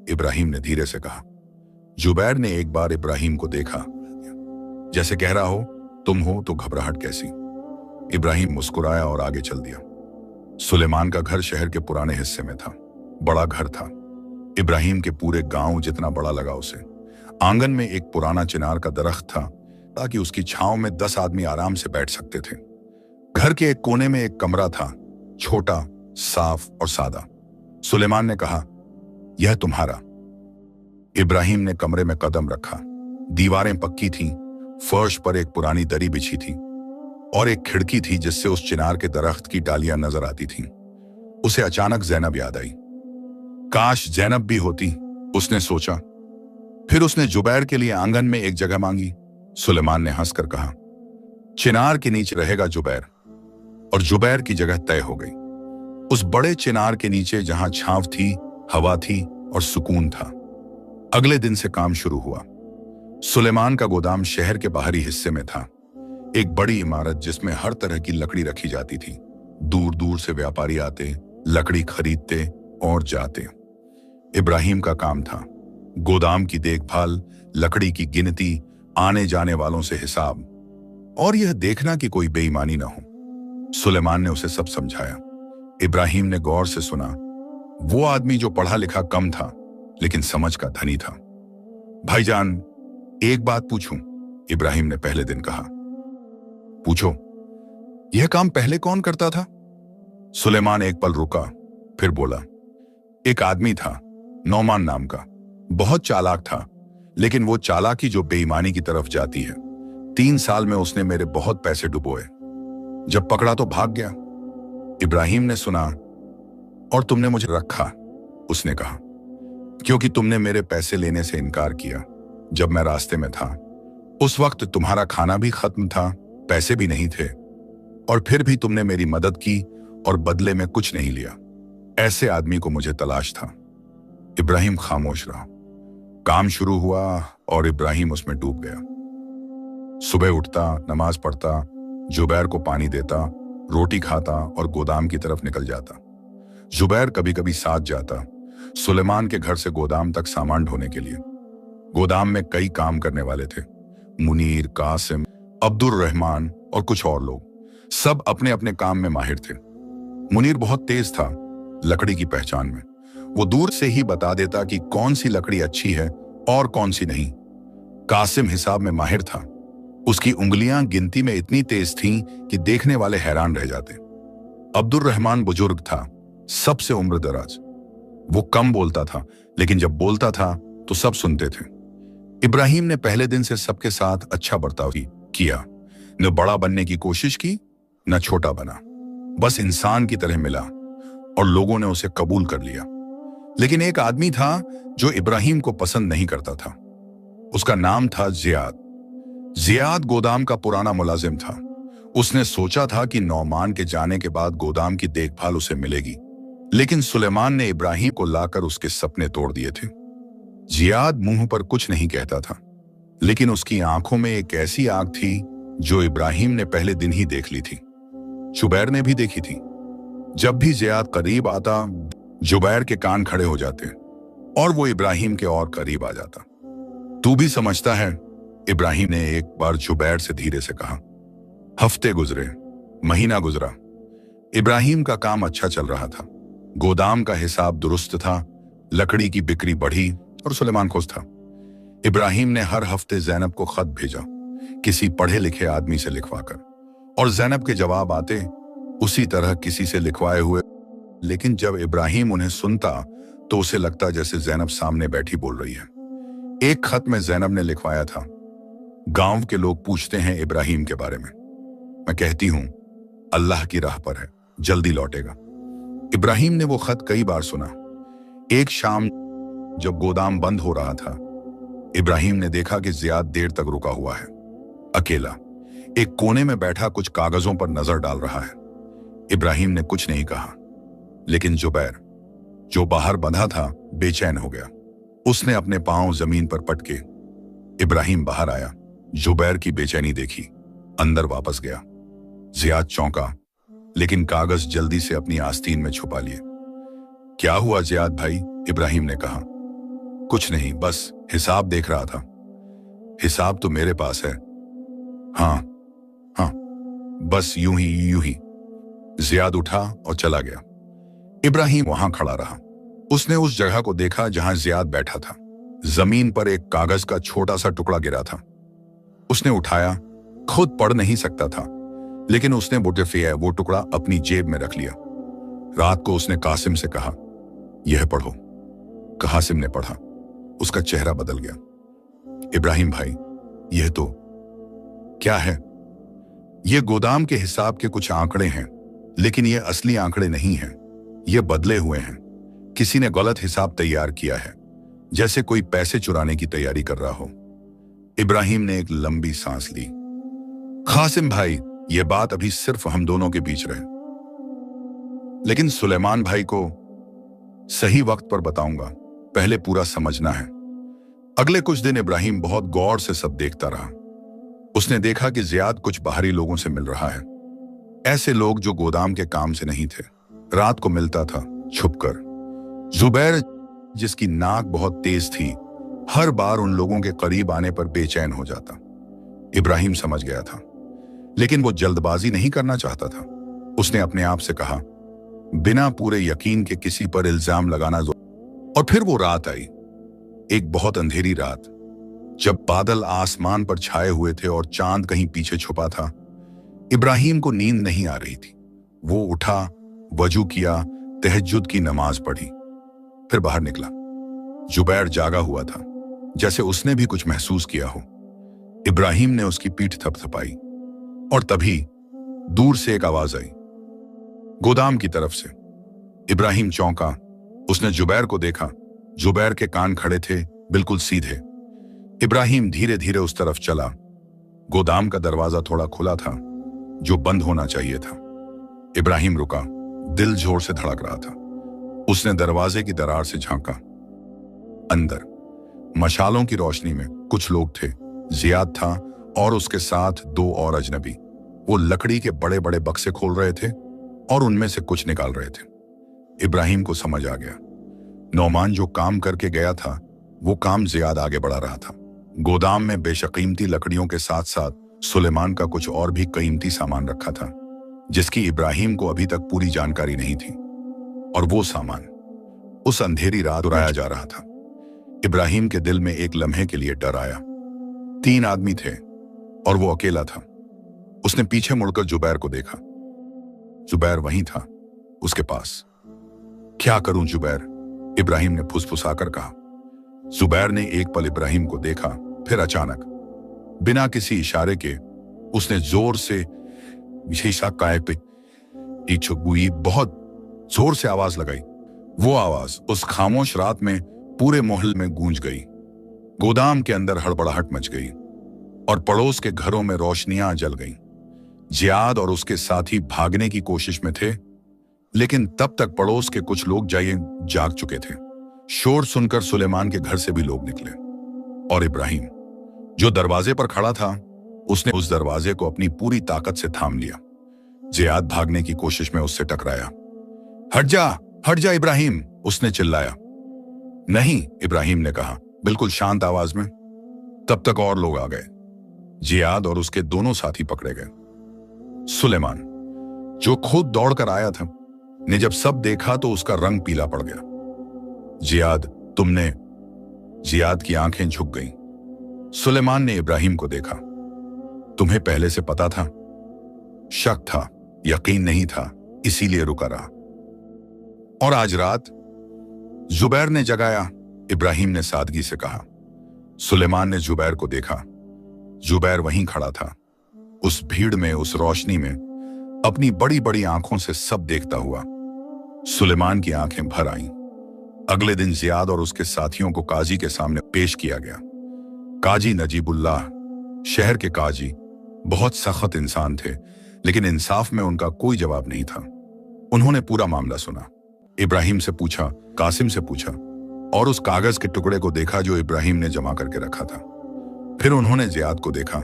इब्राहिम ने धीरे से कहा। जुबैर ने एक बार इब्राहिम को देखा, जैसे कह रहा हो तुम हो तो घबराहट कैसी। इब्राहिम मुस्कुराया और आगे चल दिया। सुलेमान का घर शहर के पुराने हिस्से में था। बड़ा घर था, इब्राहिम के पूरे गांव जितना बड़ा लगा उसे। आंगन में एक पुराना चिनार का दरख्त था ताकि उसकी छांव में 10 आदमी आराम से बैठ सकते थे। घर के एक कोने में एक कमरा था, छोटा, साफ और सादा। सुलेमान ने कहा, यह तुम्हारा। इब्राहिम ने कमरे में कदम रखा। दीवारें पक्की थीं, फर्श पर एक पुरानी दरी बिछी थी और एक खिड़की थी जिससे उस चिनार के दरख्त की डालियां नजर आती थीं। उसे अचानक जैनब याद आई। काश जैनब भी होती, उसने सोचा। फिर उसने जुबैर के लिए आंगन में एक जगह मांगी। सुलेमान ने हंसकर कहा, चिनार के नीचे रहेगा जुबैर। और जुबैर की जगह तय हो गई, उस बड़े चिनार के नीचे जहां छांव थी, हवा थी और सुकून था। अगले दिन से काम शुरू हुआ। सुलेमान का गोदाम शहर के बाहरी हिस्से में था, एक बड़ी इमारत जिसमें हर तरह की लकड़ी रखी जाती थी। दूर दूर से व्यापारी आते, लकड़ी खरीदते और जाते। इब्राहिम का काम था गोदाम की देखभाल, लकड़ी की गिनती, आने जाने वालों से हिसाब और यह देखना कि कोई बेईमानी ना हो। सुलेमान ने उसे सब समझाया। इब्राहिम ने गौर से सुना। वो आदमी जो पढ़ा लिखा कम था लेकिन समझ का धनी था। भाईजान, एक बात पूछूं? इब्राहिम ने पहले दिन कहा। पूछो। यह काम पहले कौन करता था? सुलेमान एक पल रुका, फिर बोला, एक आदमी था, नौमान नाम का। बहुत चालाक था, लेकिन वो चालाकी जो बेईमानी की तरफ जाती है। 3 साल में उसने मेरे बहुत पैसे डुबोए। जब पकड़ा तो भाग गया। इब्राहिम ने सुना। और तुमने मुझे रखा, उसने कहा, क्योंकि तुमने मेरे पैसे लेने से इनकार किया जब मैं रास्ते में था। उस वक्त तुम्हारा खाना भी खत्म था, पैसे भी नहीं थे, और फिर भी तुमने मेरी मदद की और बदले में कुछ नहीं लिया। ऐसे आदमी को मुझे तलाश था। इब्राहिम खामोश रहा। काम शुरू हुआ और इब्राहिम उसमें डूब गया। सुबह उठता, नमाज पढ़ता, जुबैर को पानी देता, रोटी खाता और गोदाम की तरफ निकल जाता। जुबैर कभी कभी साथ जाता, सुलेमान के घर से गोदाम तक सामान ढोने के लिए। गोदाम में कई काम करने वाले थे, मुनीर, कासिम, अब्दुल रहमान और कुछ और लोग। सब अपने अपने काम में माहिर थे। मुनीर बहुत तेज था लकड़ी की पहचान में। वो दूर से ही बता देता कि कौन सी लकड़ी अच्छी है और कौन सी नहीं। कासिम हिसाब में माहिर था। उसकी उंगलियां गिनती में इतनी तेज थीं कि देखने वाले हैरान रह जाते। अब्दुल रहमान बुजुर्ग था, सबसे उम्र दराज। वो कम बोलता था, लेकिन जब बोलता था तो सब सुनते थे। इब्राहिम ने पहले दिन से सबके साथ अच्छा बर्ताव किया। न बड़ा बनने की कोशिश की, न छोटा बना। बस इंसान की तरह मिला और लोगों ने उसे कबूल कर लिया। लेकिन एक आदमी था जो इब्राहिम को पसंद नहीं करता था। उसका नाम था जियाद। जियाद गोदाम का पुराना मुलाजिम था। उसने सोचा था कि नौमान के जाने के बाद गोदाम की देखभाल उसे मिलेगी, लेकिन सुलेमान ने इब्राहिम को लाकर उसके सपने तोड़ दिए थे। जियाद मुंह पर कुछ नहीं कहता था, लेकिन उसकी आंखों में एक ऐसी आग थी जो इब्राहिम ने पहले दिन ही देख ली थी। जुबैर ने भी देखी थी। जब भी जियाद करीब आता, जुबैर के कान खड़े हो जाते और वो इब्राहिम के और करीब आ जाता। तू भी समझता है, इब्राहिम ने एक बार जुबैर से धीरे से कहा। हफ्ते गुजरे, महीना गुजरा। इब्राहिम का काम अच्छा चल रहा था। गोदाम का हिसाब दुरुस्त था, लकड़ी की बिक्री बढ़ी और सुलेमान खुश था। इब्राहिम ने हर हफ्ते जैनब को खत भेजा, किसी पढ़े लिखे आदमी से लिखवाकर, और जैनब के जवाब आते उसी तरह किसी से लिखवाए हुए। लेकिन जब इब्राहिम उन्हें सुनता तो उसे लगता जैसे जैनब सामने बैठी बोल रही है। एक खत में जैनब ने लिखवाया था, गांव के लोग पूछते हैं इब्राहिम के बारे में। मैं कहती हूं अल्लाह की राह पर है, जल्दी लौटेगा। इब्राहिम ने वो खत कई बार सुना। एक शाम जब गोदाम बंद हो रहा था, इब्राहिम ने देखा कि जियाद देर तक रुका हुआ है, अकेला, एक कोने में बैठा कुछ कागजों पर नजर डाल रहा है। इब्राहिम ने कुछ नहीं कहा, लेकिन जुबैर, जो बाहर बंधा था, बेचैन हो गया। उसने अपने पांव जमीन पर पटके। इब्राहिम बाहर आया, जुबैर की बेचैनी देखी, अंदर वापस गया। जियाद चौंका, लेकिन कागज जल्दी से अपनी आस्तीन में छुपा लिए। क्या हुआ जियाद भाई? इब्राहिम ने कहा। कुछ नहीं, बस हिसाब देख रहा था। हिसाब तो मेरे पास है। हाँ हाँ, बस यूं ही। जियाद उठा और चला गया। इब्राहिम वहां खड़ा रहा। उसने उस जगह को देखा जहां जियाद बैठा था। जमीन पर एक कागज का छोटा सा टुकड़ा गिरा था। उसने उठाया। खुद पढ़ नहीं सकता था, लेकिन उसने वो टुकड़ा अपनी जेब में रख लिया। रात को उसने कासिम से कहा, यह पढ़ो। कासिम ने पढ़ा। उसका चेहरा बदल गया। इब्राहिम भाई, यह तो क्या है? यह गोदाम के हिसाब के कुछ आंकड़े हैं, लेकिन यह असली आंकड़े नहीं हैं। यह बदले हुए हैं। किसी ने गलत हिसाब तैयार किया है, जैसे कोई पैसे चुराने की तैयारी कर रहा हो। इब्राहिम ने एक लंबी सांस ली। कासिम भाई, यह बात अभी सिर्फ हम दोनों के बीच रहे, लेकिन सुलेमान भाई को सही वक्त पर बताऊंगा। पहले पूरा समझना है। अगले कुछ दिन इब्राहिम बहुत गौर से सब देखता रहा। उसने देखा कि जियाद कुछ बाहरी लोगों से मिल रहा है। ऐसे लोग जो गोदाम के काम से नहीं थे। रात को मिलता था, छुपकर। जुबैर, जिसकी नाक बहुत तेज थी, हर बार उन लोगों के करीब आने पर बेचैन हो जाता। इब्राहिम समझ गया था, लेकिन वो जल्दबाजी नहीं करना चाहता था। उसने अपने आप से कहा, बिना पूरे यकीन के किसी पर इल्जाम लगाना। और फिर वो रात आई, एक बहुत अंधेरी रात, जब बादल आसमान पर छाए हुए थे और चांद कहीं पीछे छुपा था। इब्राहिम को नींद नहीं आ रही थी। वो उठा, वजू किया, तहज्जुद की नमाज पढ़ी, फिर बाहर निकला। जुबैर जागा हुआ था, जैसे उसने भी कुछ महसूस किया हो। इब्राहिम ने उसकी पीठ थपथपाई, और तभी दूर से एक आवाज आई, गोदाम की तरफ से। इब्राहिम चौंका। उसने जुबैर को देखा। जुबैर के कान खड़े थे, बिल्कुल सीधे। इब्राहिम धीरे धीरे उस तरफ चला। गोदाम का दरवाजा थोड़ा खुला था, जो बंद होना चाहिए था। इब्राहिम रुका, दिल जोर से धड़क रहा था। उसने दरवाजे की दरार से झांका। अंदर मशालों की रोशनी में कुछ लोग थे। जियाद था और उसके साथ 2 और अजनबी। वो लकड़ी के बड़े बड़े बक्से खोल रहे थे और उनमें से कुछ निकाल रहे थे। इब्राहिम को समझ आ गया। नौमान जो काम करके गया था, वो काम जियाद आगे बढ़ा रहा था। गोदाम में बेशकीमती लकड़ियों के साथ साथ सुलेमान का कुछ और भी कीमती सामान रखा था, जिसकी इब्राहिम को अभी तक पूरी जानकारी नहीं थी। और वो सामान उस अंधेरी रात उड़ाया जा रहा था। इब्राहिम के दिल में एक लम्हे के लिए डर आया। 3 आदमी थे और वो अकेला था। उसने पीछे मुड़कर जुबैर को देखा। जुबैर वहीं था, उसके पास। क्या करूं जुबैर? इब्राहिम ने फुसफुसाकर कहा। जुबैर ने एक पल इब्राहिम को देखा, फिर अचानक बिना किसी इशारे के उसने जोर से बहुत जोर से आवाज लगाई। वो आवाज उस खामोश रात में पूरे मोहल्ले में गूंज गई। गोदाम के अंदर हड़बड़ाहट मच गई और पड़ोस के घरों में रोशनियां जल गईं। जियाद और उसके साथी भागने की कोशिश में थे, लेकिन तब तक पड़ोस के कुछ लोग जाग चुके थे। शोर सुनकर सुलेमान के घर से भी लोग निकले और इब्राहिम, जो दरवाजे पर खड़ा था, उसने उस दरवाजे को अपनी पूरी ताकत से थाम लिया। जियाद भागने की कोशिश में उससे टकराया। हट जा इब्राहिम, उसने चिल्लाया। नहीं, इब्राहिम ने कहा, बिल्कुल शांत आवाज में। तब तक और लोग आ गए। जियाद और उसके दोनों साथी पकड़े गए। सुलेमान, जो खुद दौड़कर आया था, ने जब सब देखा तो उसका रंग पीला पड़ गया। जियाद की आंखें झुक गईं। सुलेमान ने इब्राहिम को देखा। तुम्हें पहले से पता था? शक था, यकीन नहीं था, इसीलिए रुका रहा। और आज रात? जुबैर ने जगाया, इब्राहिम ने सादगी से कहा। सुलेमान ने जुबैर को देखा। जुबैर वहीं खड़ा था, उस भीड़ में, उस रोशनी में, अपनी बड़ी बड़ी आंखों से सब देखता हुआ। सुलेमान की आंखें भर आईं। अगले दिन जियाद और उसके साथियों को काजी के सामने पेश किया गया। काजी नजीबुल्लाह, शहर के काजी, बहुत सख्त इंसान थे, लेकिन इंसाफ में उनका कोई जवाब नहीं था। उन्होंने पूरा मामला सुना। इब्राहिम से पूछा, कासिम से पूछा, और उस कागज के टुकड़े को देखा जो इब्राहिम ने जमा करके रखा था। फिर उन्होंने जियाद को देखा।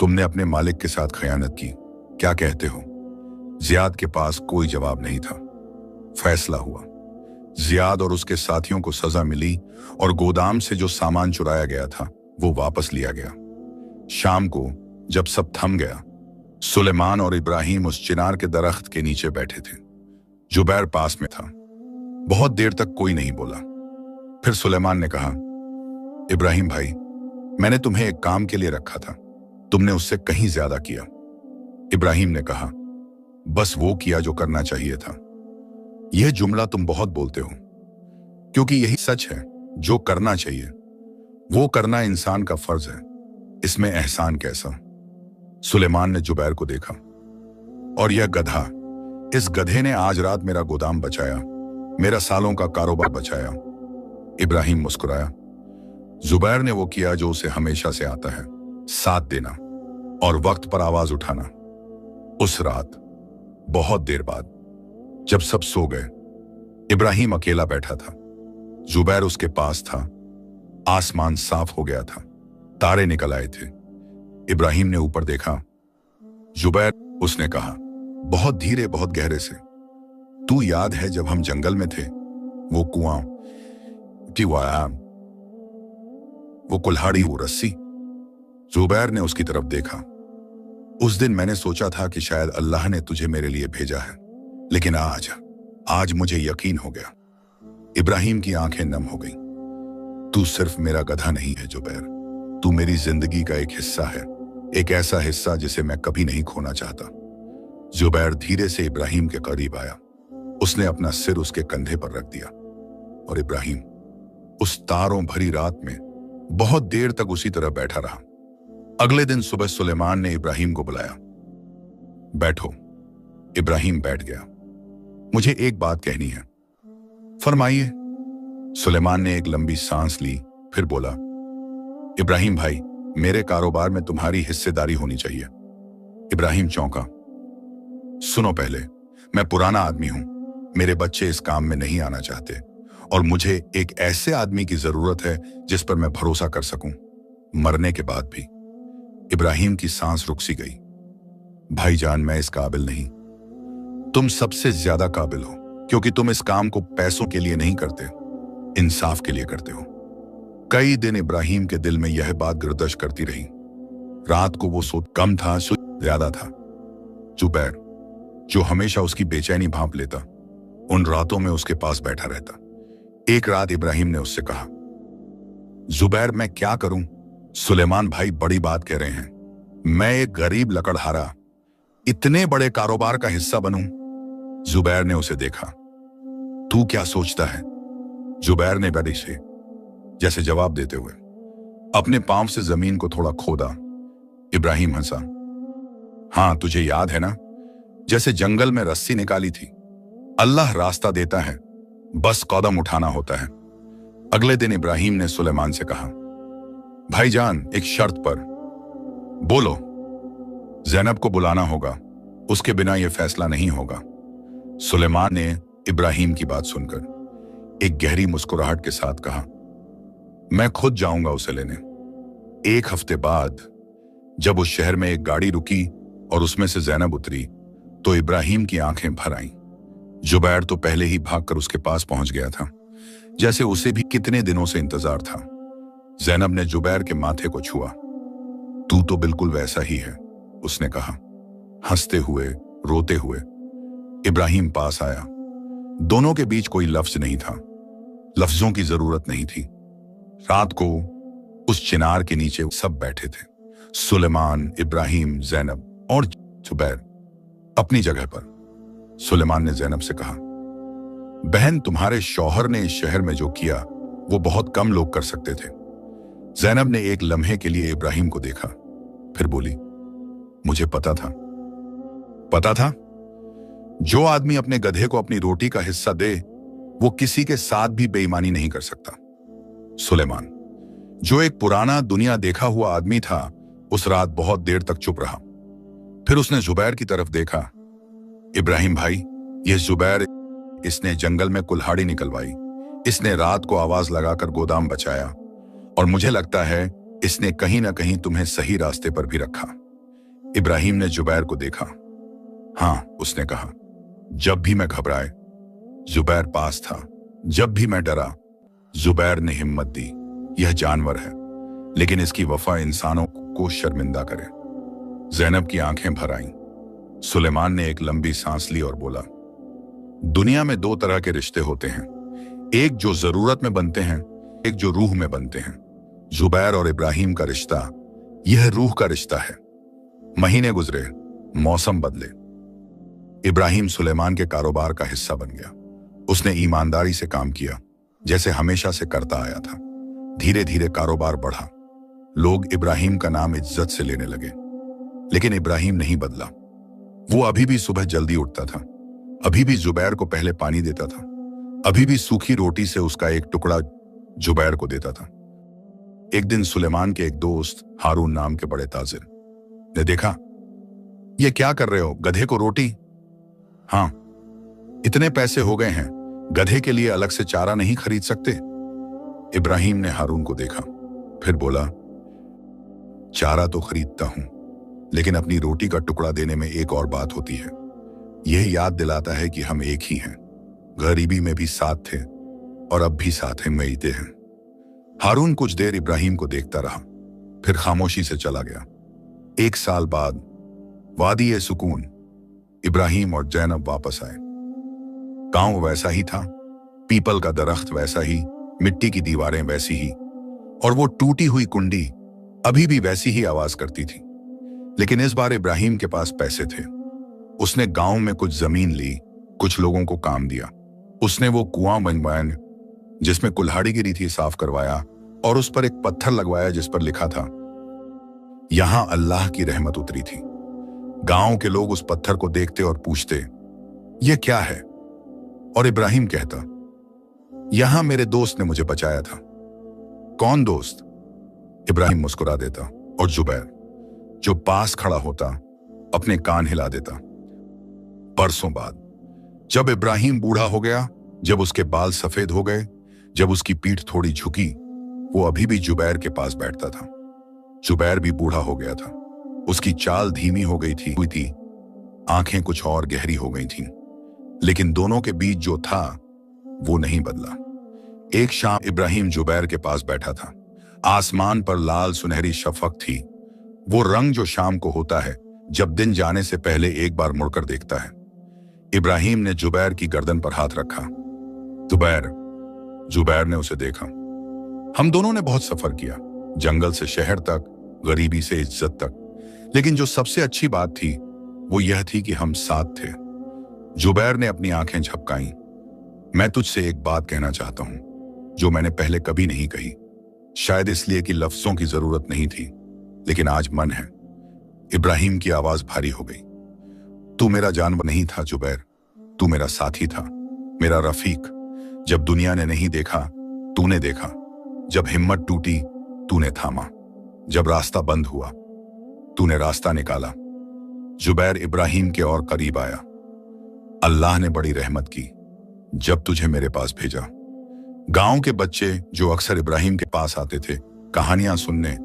तुमने अपने मालिक के साथ खयानत की, क्या कहते हो? जियाद के पास कोई जवाब नहीं था। फैसला हुआ। जियाद और उसके साथियों को सजा मिली और गोदाम से जो सामान चुराया गया था वो वापस लिया गया। शाम को जब सब थम गया, सुलेमान और इब्राहिम उस चिनार के दरख्त के नीचे बैठे थे। जुबैर पास में था। बहुत देर तक कोई नहीं बोला। फिर सुलेमान ने कहा, इब्राहिम भाई, मैंने तुम्हें एक काम के लिए रखा था, तुमने उससे कहीं ज्यादा किया। इब्राहिम ने कहा, बस वो किया जो करना चाहिए था। यह जुमला तुम बहुत बोलते हो, क्योंकि यही सच है। जो करना चाहिए वो करना इंसान का फर्ज है, इसमें एहसान कैसा? सुलेमान ने जुबैर को देखा, और यह गधा, इस गधे ने आज रात मेरा गोदाम बचाया, मेरा सालों का कारोबार बचाया। इब्राहिम मुस्कुराया। जुबैर ने वो किया जो उसे हमेशा से आता है, साथ देना और वक्त पर आवाज उठाना। उस रात बहुत देर बाद जब सब सो गए, इब्राहिम अकेला बैठा था। जुबैर उसके पास था। आसमान साफ हो गया था, तारे निकल आए थे। इब्राहिम ने ऊपर देखा। जुबैर, उसने कहा, बहुत धीरे, बहुत गहरे से, तू याद है जब हम जंगल में थे? वो कुआं, वो कुल्हाड़ी, वो रस्सी। जुबैर ने उसकी तरफ देखा। उस दिन मैंने सोचा था कि शायद अल्लाह ने तुझे मेरे लिए भेजा है, लेकिन आज मुझे यकीन हो गया। इब्राहिम की आंखें नम हो गईं। तू सिर्फ मेरा गधा नहीं है जुबैर, तू मेरी जिंदगी का एक हिस्सा है, एक ऐसा हिस्सा जिसे मैं कभी नहीं खोना चाहता। जुबैर धीरे से इब्राहिम के करीब आया। उसने अपना सिर उसके कंधे पर रख दिया, और इब्राहिम उस तारों भरी रात में बहुत देर तक उसी तरह बैठा रहा। अगले दिन सुबह सुलेमान ने इब्राहिम को बुलाया। बैठो। इब्राहिम बैठ गया। मुझे एक बात कहनी है। फरमाइए। सुलेमान ने एक लंबी सांस ली, फिर बोला, इब्राहिम भाई, मेरे कारोबार में तुम्हारी हिस्सेदारी होनी चाहिए। इब्राहिम चौंका। सुनो, पहले मैं पुराना आदमी हूं, मेरे बच्चे इस काम में नहीं आना चाहते, और मुझे एक ऐसे आदमी की जरूरत है जिस पर मैं भरोसा कर सकूं, मरने के बाद भी। इब्राहिम की सांस रुक सी गई। भाईजान, मैं इस काबिल नहीं। तुम सबसे ज्यादा काबिल हो, क्योंकि तुम इस काम को पैसों के लिए नहीं करते, इंसाफ के लिए करते हो। कई दिन इब्राहिम के दिल में यह बात गर्दश करती रही। रात को वो सोच कम था, ज्यादा था। जुबैर, जो हमेशा उसकी बेचैनी भांप लेता, उन रातों में उसके पास बैठा रहता। एक रात इब्राहिम ने उससे कहा, जुबैर, मैं क्या करूं? सुलेमान भाई बड़ी बात कह रहे हैं, मैं एक गरीब लकड़हारा इतने बड़े कारोबार का हिस्सा बनूं? जुबैर ने उसे देखा। तू क्या सोचता है? जुबैर ने बड़ी से जैसे जवाब देते हुए अपने पांव से जमीन को थोड़ा खोदा। इब्राहिम हंसा। हां, तुझे याद है ना, जैसे जंगल में रस्सी निकाली थी। अल्लाह रास्ता देता है, बस कदम उठाना होता है। अगले दिन इब्राहिम ने सुलेमान से कहा, भाईजान, एक शर्त पर। बोलो। ज़ैनब को बुलाना होगा, उसके बिना यह फैसला नहीं होगा। सुलेमान ने इब्राहिम की बात सुनकर एक गहरी मुस्कुराहट के साथ कहा, मैं खुद जाऊंगा उसे लेने। एक हफ्ते बाद जब उस शहर में एक गाड़ी रुकी और उसमें से ज़ैनब उतरी, तो इब्राहिम की आंखें भर आईं। जुबैर तो पहले ही भागकर उसके पास पहुंच गया था, जैसे उसे भी कितने दिनों से इंतजार था। ज़ैनब ने जुबैर के माथे को छुआ। तू तो बिल्कुल वैसा ही है, उसने कहा, हंसते हुए, रोते हुए। इब्राहिम पास आया। दोनों के बीच कोई लफ्ज नहीं था, लफ्जों की जरूरत नहीं थी। रात को उस चिनार के नीचे सब बैठे थे, सुलेमान, इब्राहिम, ज़ैनब और जुबैर अपनी जगह पर। सुलेमान ने ज़ैनब से कहा, बहन, तुम्हारे शौहर ने इस शहर में जो किया वो बहुत कम लोग कर सकते थे। ज़ैनब ने एक लम्हे के लिए इब्राहिम को देखा, फिर बोली, मुझे पता था। जो आदमी अपने गधे को अपनी रोटी का हिस्सा दे, वो किसी के साथ भी बेईमानी नहीं कर सकता। सुलेमान, जो एक पुराना दुनिया देखा हुआ आदमी था, उस रात बहुत देर तक चुप रहा। फिर उसने जुबैर की तरफ देखा। इब्राहिम भाई, यह जुबैर, इसने जंगल में कुल्हाड़ी निकलवाई, इसने रात को आवाज लगाकर गोदाम बचाया, और मुझे लगता है इसने कहीं ना कहीं तुम्हें सही रास्ते पर भी रखा। इब्राहिम ने जुबैर को देखा। हाँ, उसने कहा। जब भी मैं घबराए, जुबैर पास था। जब भी मैं डरा, जुबैर ने हिम्मत दी। यह जानवर है, लेकिन इसकी वफा इंसानों को शर्मिंदा करे। ज़ैनब की आंखें भर आईं। सुलेमान ने एक लंबी सांस ली और बोला, दुनिया में दो तरह के रिश्ते होते हैं, एक जो जरूरत में बनते हैं, एक जो रूह में बनते हैं। जुबैर और इब्राहिम का रिश्ता यह रूह का रिश्ता है। महीने गुजरे, मौसम बदले। इब्राहिम सुलेमान के कारोबार का हिस्सा बन गया। उसने ईमानदारी से काम किया, जैसे हमेशा से करता आया था। धीरे धीरे कारोबार बढ़ा। लोग इब्राहिम का नाम इज्जत से लेने लगे। लेकिन इब्राहिम नहीं बदला। वो अभी भी सुबह जल्दी उठता था, अभी भी जुबैर को पहले पानी देता था, अभी भी सूखी रोटी से उसका एक टुकड़ा जुबैर को देता था। एक दिन सुलेमान के एक दोस्त हारून नाम के बड़े ताजिर ने देखा, ये क्या कर रहे हो, गधे को रोटी? हाँ, इतने पैसे हो गए हैं, गधे के लिए अलग से चारा नहीं खरीद सकते? इब्राहिम ने हारून को देखा, फिर बोला, चारा तो खरीदता हूं, लेकिन अपनी रोटी का टुकड़ा देने में एक और बात होती है। यह याद दिलाता है कि हम एक ही हैं, गरीबी में भी साथ थे और अब भी साथ में ही हैं। हारून कुछ देर इब्राहिम को देखता रहा, फिर खामोशी से चला गया। 1 साल बाद वादी ए सुकून, इब्राहिम और ज़ैनब वापस आए। गांव वैसा ही था, पीपल का दरख्त वैसा ही, मिट्टी की दीवारें वैसी ही, और वो टूटी हुई कुंडी अभी भी वैसी ही आवाज करती थी। लेकिन इस बार इब्राहिम के पास पैसे थे। उसने गांव में कुछ जमीन ली, कुछ लोगों को काम दिया। उसने वो कुआं बनवाया जिसमें कुल्हाड़ी गिरी थी, साफ करवाया और उस पर एक पत्थर लगवाया जिस पर लिखा था, यहां अल्लाह की रहमत उतरी थी। गांव के लोग उस पत्थर को देखते और पूछते, यह क्या है? और इब्राहिम कहता, यहां मेरे दोस्त ने मुझे बचाया था। कौन दोस्त? इब्राहिम मुस्कुरा देता और जुबैर, जो पास खड़ा होता, अपने कान हिला देता। बरसों बाद, जब इब्राहिम बूढ़ा हो गया, जब उसके बाल सफेद हो गए, जब उसकी पीठ थोड़ी झुकी, वो अभी भी जुबैर के पास बैठता था। जुबैर भी बूढ़ा हो गया था। उसकी चाल धीमी हो गई थी, आंखें कुछ और गहरी हो गई थीं। लेकिन दोनों के बीच जो था वो नहीं बदला। एक शाम इब्राहिम जुबैर के पास बैठा था। आसमान पर लाल सुनहरी शफक थी, वो रंग जो शाम को होता है जब दिन जाने से पहले एक बार मुड़कर देखता है। इब्राहिम ने जुबैर की गर्दन पर हाथ रखा। जुबैर, जुबैर ने उसे देखा। हम दोनों ने बहुत सफर किया, जंगल से शहर तक, गरीबी से इज्जत तक, लेकिन जो सबसे अच्छी बात थी वो यह थी कि हम साथ थे। जुबैर ने अपनी आंखें झपकाईं। मैं तुझसे एक बात कहना चाहता हूं जो मैंने पहले कभी नहीं कही, शायद इसलिए कि लफ्जों की जरूरत नहीं थी, लेकिन आज मन है। इब्राहिम की आवाज भारी हो गई। तू मेरा जानवर नहीं था जुबैर, तू मेरा साथी था, मेरा रफीक। जब दुनिया ने नहीं देखा, तूने देखा। जब हिम्मत टूटी, तूने थामा। जब रास्ता बंद हुआ, तूने रास्ता निकाला। जुबैर इब्राहिम के और करीब आया। अल्लाह ने बड़ी रहमत की जब तुझे मेरे पास भेजा। गांव के बच्चे जो अक्सर इब्राहिम के पास आते थे कहानियां सुनने,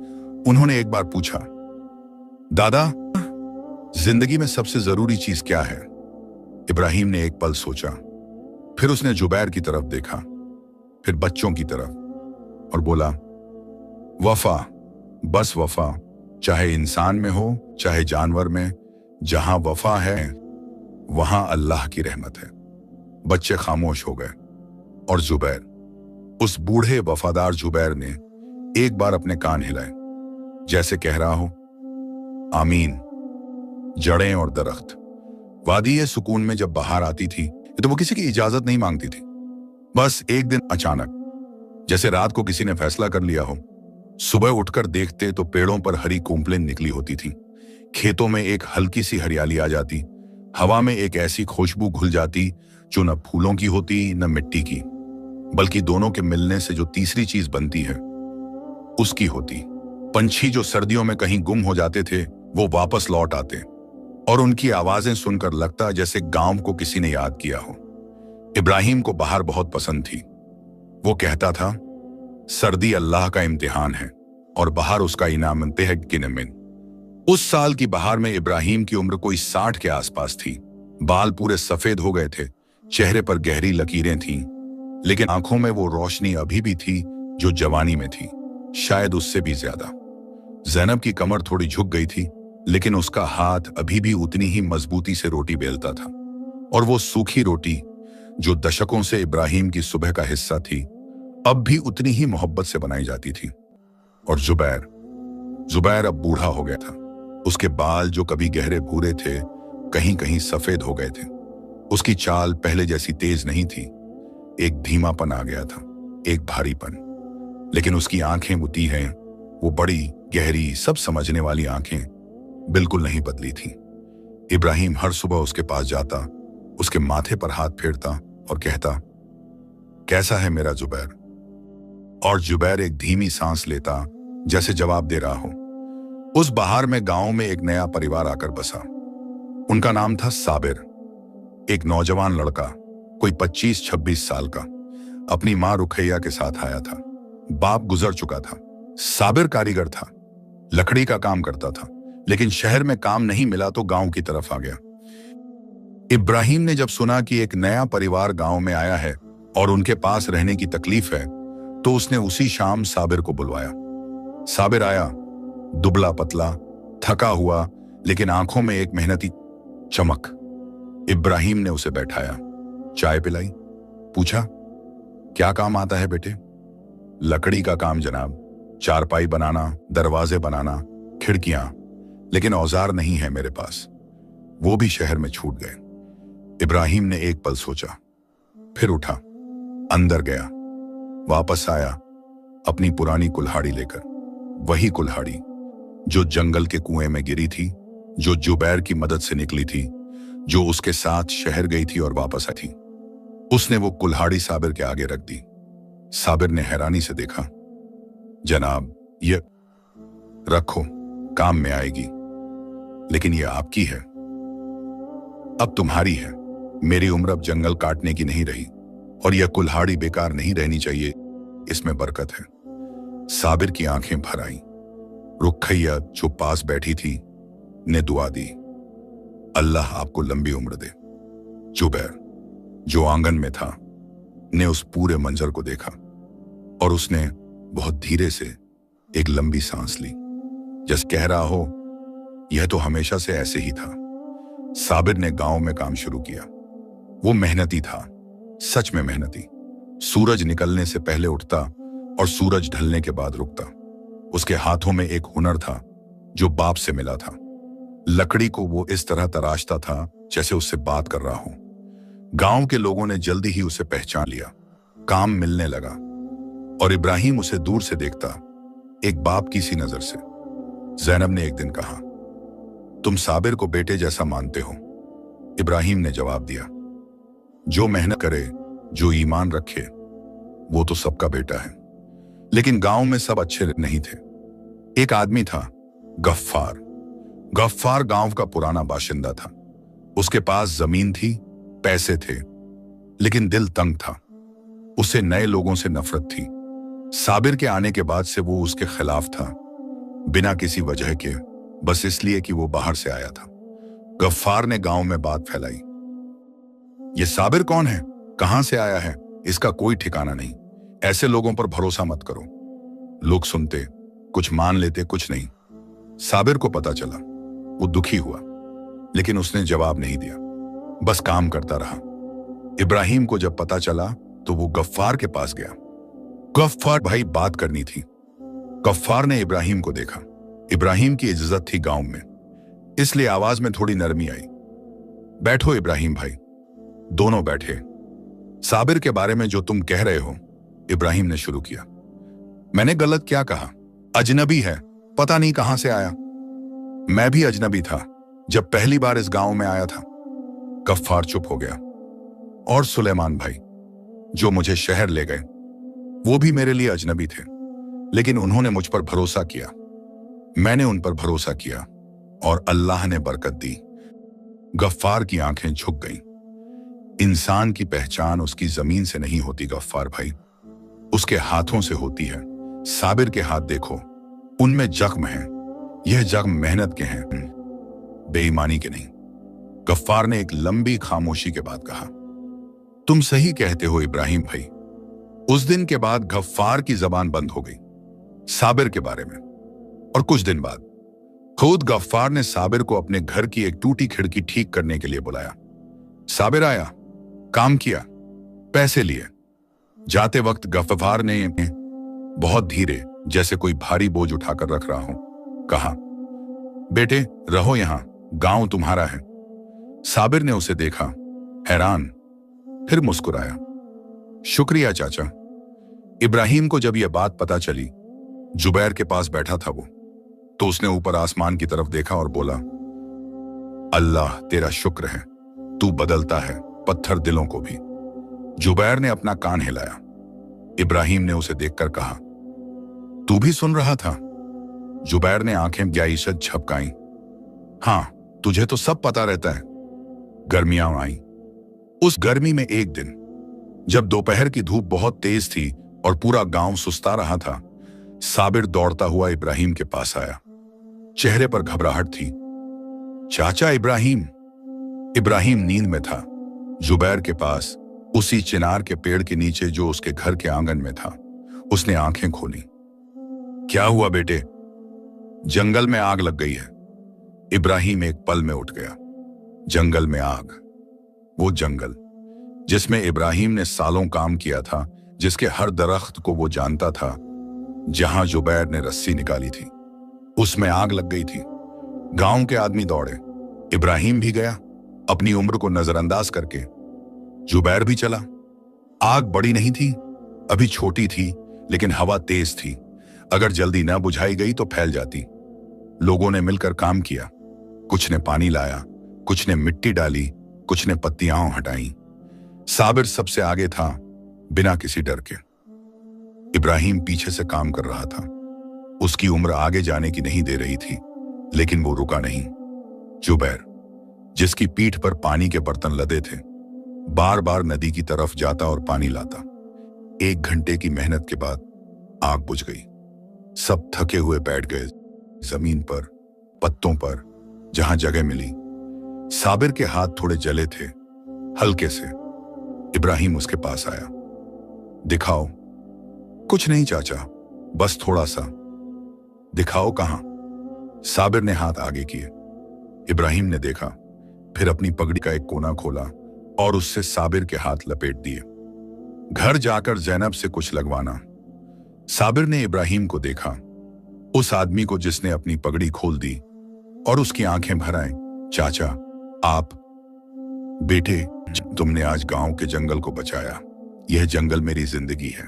उन्होंने एक बार पूछा, दादा, जिंदगी में सबसे जरूरी चीज क्या है? इब्राहिम ने एक पल सोचा, फिर उसने जुबैर की तरफ देखा, फिर बच्चों की तरफ, और बोला, वफा, बस वफा, चाहे इंसान में हो चाहे जानवर में, जहां वफा है वहां अल्लाह की रहमत है। बच्चे खामोश हो गए और जुबैर, उस बूढ़े वफादार जुबैर ने एक बार अपने कान हिलाए, जैसे कह रहा हो, आमीन। जड़ें और दरख्त। वादी ए सुकून में जब बाहर आती थी तो वो किसी की इजाजत नहीं मांगती थी। बस एक दिन अचानक, जैसे रात को किसी ने फैसला कर लिया हो। सुबह उठकर देखते तो पेड़ों पर हरी कोंपलें निकली होती थी, खेतों में एक हल्की सी हरियाली आ जाती, हवा में एक ऐसी खुशबू घुल जाती जो न फूलों की होती न मिट्टी की, बल्कि दोनों के मिलने से जो तीसरी चीज बनती है उसकी होती। पंछी जो सर्दियों में कहीं गुम हो जाते थे वो वापस लौट आते और उनकी आवाजें सुनकर लगता जैसे गांव को किसी ने याद किया हो। इब्राहिम को बाहर बहुत पसंद थी। वो कहता था, सर्दी अल्लाह का इम्तिहान है और बाहर उसका इनाम है। उस साल की बहार में इब्राहिम की उम्र कोई 60 के आसपास थी। बाल पूरे सफेद हो गए थे, चेहरे पर गहरी लकीरें थीं, लेकिन आंखों में वो रोशनी अभी भी थी जो जवानी में थी, शायद उससे भी ज्यादा। ज़ैनब की कमर थोड़ी झुक गई थी, लेकिन उसका हाथ अभी भी उतनी ही मजबूती से रोटी बेलता था। और वो सूखी रोटी जो दशकों से इब्राहिम की सुबह का हिस्सा थी, अब भी उतनी ही मोहब्बत से बनाई जाती थी। और जुबैर जुबैर अब बूढ़ा हो गया था। उसके बाल जो कभी गहरे भूरे थे, कहीं कहीं सफेद हो गए थे। उसकी चाल पहले जैसी तेज नहीं थी। एक धीमापन आ गया था, एक भारीपन। लेकिन उसकी आंखें बुती हैं, वो बड़ी गहरी सब समझने वाली आंखें बिल्कुल नहीं बदली थी। इब्राहिम हर सुबह उसके पास जाता, उसके माथे पर हाथ फेरता और कहता, कैसा है मेरा जुबैर? और जुबैर एक धीमी सांस लेता, जैसे जवाब दे रहा हो। उस बहार में गांव में एक नया परिवार आकर बसा। उनका नाम था साबिर। एक नौजवान लड़का, कोई 25-26 साल का, अपनी मां रुखैया के साथ आया था। बाप गुजर चुका था। साबिर कारीगर था, लकड़ी का काम करता था, लेकिन शहर में काम नहीं मिला तो गांव की तरफ आ गया। इब्राहिम ने जब सुना कि एक नया परिवार गांव में आया है और उनके पास रहने की तकलीफ है, तो उसने उसी शाम साबिर को बुलवाया। साबिर आया, दुबला पतला, थका हुआ, लेकिन आंखों में एक मेहनती चमक। इब्राहिम ने उसे बैठाया, चाय पिलाई, पूछा, क्या काम आता है बेटे? लकड़ी का काम जनाब, चारपाई बनाना, दरवाजे बनाना, खिड़कियां, लेकिन औजार नहीं है मेरे पास, वो भी शहर में छूट गए। इब्राहिम ने एक पल सोचा, फिर उठा, अंदर गया, वापस आया अपनी पुरानी कुल्हाड़ी लेकर। वही कुल्हाड़ी जो जंगल के कुएं में गिरी थी, जो जुबैर की मदद से निकली थी, जो उसके साथ शहर गई थी और वापस आई थी। उसने वो कुल्हाड़ी साबिर के आगे रख दी। साबिर ने हैरानी से देखा। जनाब, ये रखो, काम में आएगी, लेकिन ये आपकी है, अब तुम्हारी है। मेरी उम्र अब जंगल काटने की नहीं रही, और यह कुल्हाड़ी बेकार नहीं रहनी चाहिए, इसमें बरकत है। साबिर की आंखें भर आईं। रुखैया जो पास बैठी थी ने दुआ दी, अल्लाह आपको लंबी उम्र दे। जुबैर जो आंगन में था ने उस पूरे मंजर को देखा, और उसने बहुत धीरे से एक लंबी सांस ली, जैसे कह रहा हो, यह तो हमेशा से ऐसे ही था। साबिर ने गांव में काम शुरू किया। वो मेहनती था, सच में मेहनती। सूरज निकलने से पहले उठता और सूरज ढलने के बाद रुकता। उसके हाथों में एक हुनर था जो बाप से मिला था। लकड़ी को वो इस तरह तराशता था जैसे उससे बात कर रहा हो। गांव के लोगों ने जल्दी ही उसे पहचान लिया, काम मिलने लगा, और इब्राहिम उसे दूर से देखता, एक बाप की सी नजर से। ज़ैनब ने एक दिन कहा, तुम साबिर को बेटे जैसा मानते हो? इब्राहिम ने जवाब दिया, जो मेहनत करे, जो ईमान रखे, वो तो सबका बेटा है। लेकिन गांव में सब अच्छे नहीं थे। एक आदमी था, गफ्फार। गफ्फार गांव का पुराना बाशिंदा था। उसके पास जमीन थी, पैसे थे, लेकिन दिल तंग था। उसे नए लोगों से नफरत थी। साबिर के आने के बाद से वो उसके खिलाफ था, बिना किसी वजह के, बस इसलिए कि वो बाहर से आया था। गफ्फार ने गांव में बात फैलाई, ये साबिर कौन है, कहां से आया है, इसका कोई ठिकाना नहीं, ऐसे लोगों पर भरोसा मत करो। लोग सुनते, कुछ मान लेते, कुछ नहीं। साबिर को पता चला, वो दुखी हुआ, लेकिन उसने जवाब नहीं दिया, बस काम करता रहा। इब्राहिम को जब पता चला तो वो गफ्फार के पास गया। गफ्फार भाई, बात करनी थी। गफ्फार ने इब्राहिम को देखा। इब्राहिम की इज्जत थी गांव में, इसलिए आवाज में थोड़ी नरमी आई। बैठो इब्राहिम भाई। दोनों बैठे। साबिर के बारे में जो तुम कह रहे हो, इब्राहिम ने शुरू किया, मैंने गलत क्या कहा? अजनबी है, पता नहीं कहां से आया। मैं भी अजनबी था जब पहली बार इस गांव में आया था। गफ्फार चुप हो गया। और सुलेमान भाई, जो मुझे शहर ले गए, वो भी मेरे लिए अजनबी थे, लेकिन उन्होंने मुझ पर भरोसा किया, मैंने उन पर भरोसा किया, और अल्लाह ने बरकत दी। गफ्फार की आंखें झुक गईं। इंसान की पहचान उसकी जमीन से नहीं होती गफ्फार भाई, उसके हाथों से होती है। साबिर के हाथ देखो, उनमें जख्म है, यह जग मेहनत के हैं, बेईमानी के नहीं। गफ्फार ने एक लंबी खामोशी के बाद कहा, तुम सही कहते हो इब्राहिम भाई। उस दिन के बाद गफ्फार की जबान बंद हो गई साबिर के बारे में। और कुछ दिन बाद खुद गफ्फार ने साबिर को अपने घर की एक टूटी खिड़की ठीक करने के लिए बुलाया। साबिर आया, काम किया, पैसे लिए। जाते वक्त गफ्फार ने बहुत धीरे, जैसे कोई भारी बोझ उठाकर रख रहा हो, कहा, बेटे रहो यहां, गांव तुम्हारा है। साबिर ने उसे देखा, हैरान, फिर मुस्कुराया। शुक्रिया चाचा। इब्राहिम को जब यह बात पता चली, जुबैर के पास बैठा था वो, तो उसने ऊपर आसमान की तरफ देखा और बोला, अल्लाह तेरा शुक्र है, तू बदलता है पत्थर दिलों को भी। जुबैर ने अपना कान हिलाया। इब्राहिम ने उसे देखकर कहा, तू भी सुन रहा था? जुबैर ने आंखें ग्याईशत झपकाई। हां, तुझे तो सब पता रहता है। गर्मियां आई। उस गर्मी में एक दिन, जब दोपहर की धूप बहुत तेज थी और पूरा गांव सुस्ता रहा था, साबिर दौड़ता हुआ इब्राहिम के पास आया। चेहरे पर घबराहट थी। चाचा इब्राहिम। इब्राहिम नींद में था, जुबैर के पास, उसी चिनार के पेड़ के नीचे जो उसके घर के आंगन में था। उसने आंखें खोली। क्या हुआ बेटे? जंगल में आग लग गई है। इब्राहिम एक पल में उठ गया। जंगल में आग, वो जंगल जिसमें इब्राहिम ने सालों काम किया था, जिसके हर दरख्त को वो जानता था, जहां जुबैर ने रस्सी निकाली थी, उसमें आग लग गई थी। गांव के आदमी दौड़े, इब्राहिम भी गया, अपनी उम्र को नजरअंदाज करके। जुबैर भी चला। आग बड़ी नहीं थी, अभी छोटी थी, लेकिन हवा तेज थी। अगर जल्दी न बुझाई गई तो फैल जाती। लोगों ने मिलकर काम किया। कुछ ने पानी लाया, कुछ ने मिट्टी डाली, कुछ ने पत्तियां हटाई। साबिर सबसे आगे था, बिना किसी डर के। इब्राहिम पीछे से काम कर रहा था। उसकी उम्र आगे जाने की नहीं दे रही थी, लेकिन वो रुका नहीं। जुबैर, जिसकी पीठ पर पानी के बर्तन लदे थे, बार बार नदी की तरफ जाता और पानी लाता। 1 घंटे की मेहनत के बाद आग बुझ गई। सब थके हुए बैठ गए जमीन पर, पत्तों पर, जहां जगह मिली। साबिर के हाथ थोड़े जले थे, हल्के से। इब्राहिम उसके पास आया। दिखाओ। कुछ नहीं चाचा, बस थोड़ा सा। दिखाओ कहां? साबिर ने हाथ आगे किए। इब्राहिम ने देखा, फिर अपनी पगड़ी का एक कोना खोला और उससे साबिर के हाथ लपेट दिए। घर जाकर जैनब से कुछ लगवाना। साबिर ने इब्राहिम को देखा, उस आदमी को जिसने अपनी पगड़ी खोल दी, और उसकी आंखें भर आईं। चाचा, आप? बेटे, तुमने आज गांव के जंगल को बचाया। यह जंगल मेरी जिंदगी है,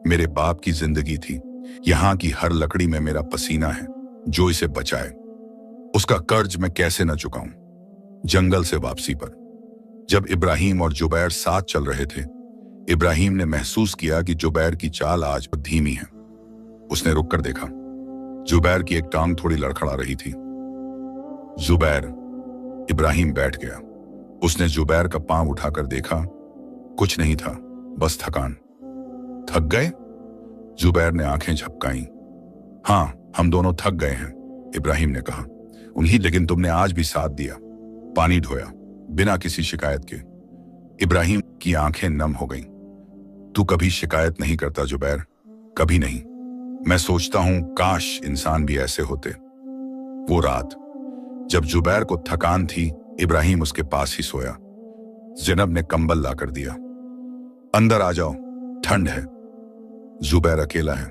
मेरे बाप की जिंदगी थी। यहां की हर लकड़ी में मेरा पसीना है। जो इसे बचाए, उसका कर्ज मैं कैसे न चुकाऊं। जंगल से वापसी पर जब इब्राहिम और जुबैर साथ चल रहे थे, इब्राहिम ने महसूस किया कि जुबैर की चाल आज धीमी है। उसने रुककर देखा। जुबैर की एक टांग थोड़ी लड़खड़ा रही थी। जुबैर। इब्राहिम बैठ गया। उसने जुबैर का पांव उठाकर देखा। कुछ नहीं था, बस थकान। थक गए? जुबैर ने आंखें झपकाईं। हां, हम दोनों थक गए हैं, इब्राहिम ने कहा। उन्हीं, लेकिन तुमने आज भी साथ दिया, पानी ढोया, बिना किसी शिकायत के। इब्राहिम की आंखें नम हो गईं। तू कभी शिकायत नहीं करता जुबैर, कभी नहीं। मैं सोचता हूं काश इंसान भी ऐसे होते। वो रात जब जुबैर को थकान थी, इब्राहिम उसके पास ही सोया। ज़ैनब ने कंबल लाकर दिया। अंदर आ जाओ, ठंड है। जुबैर अकेला है,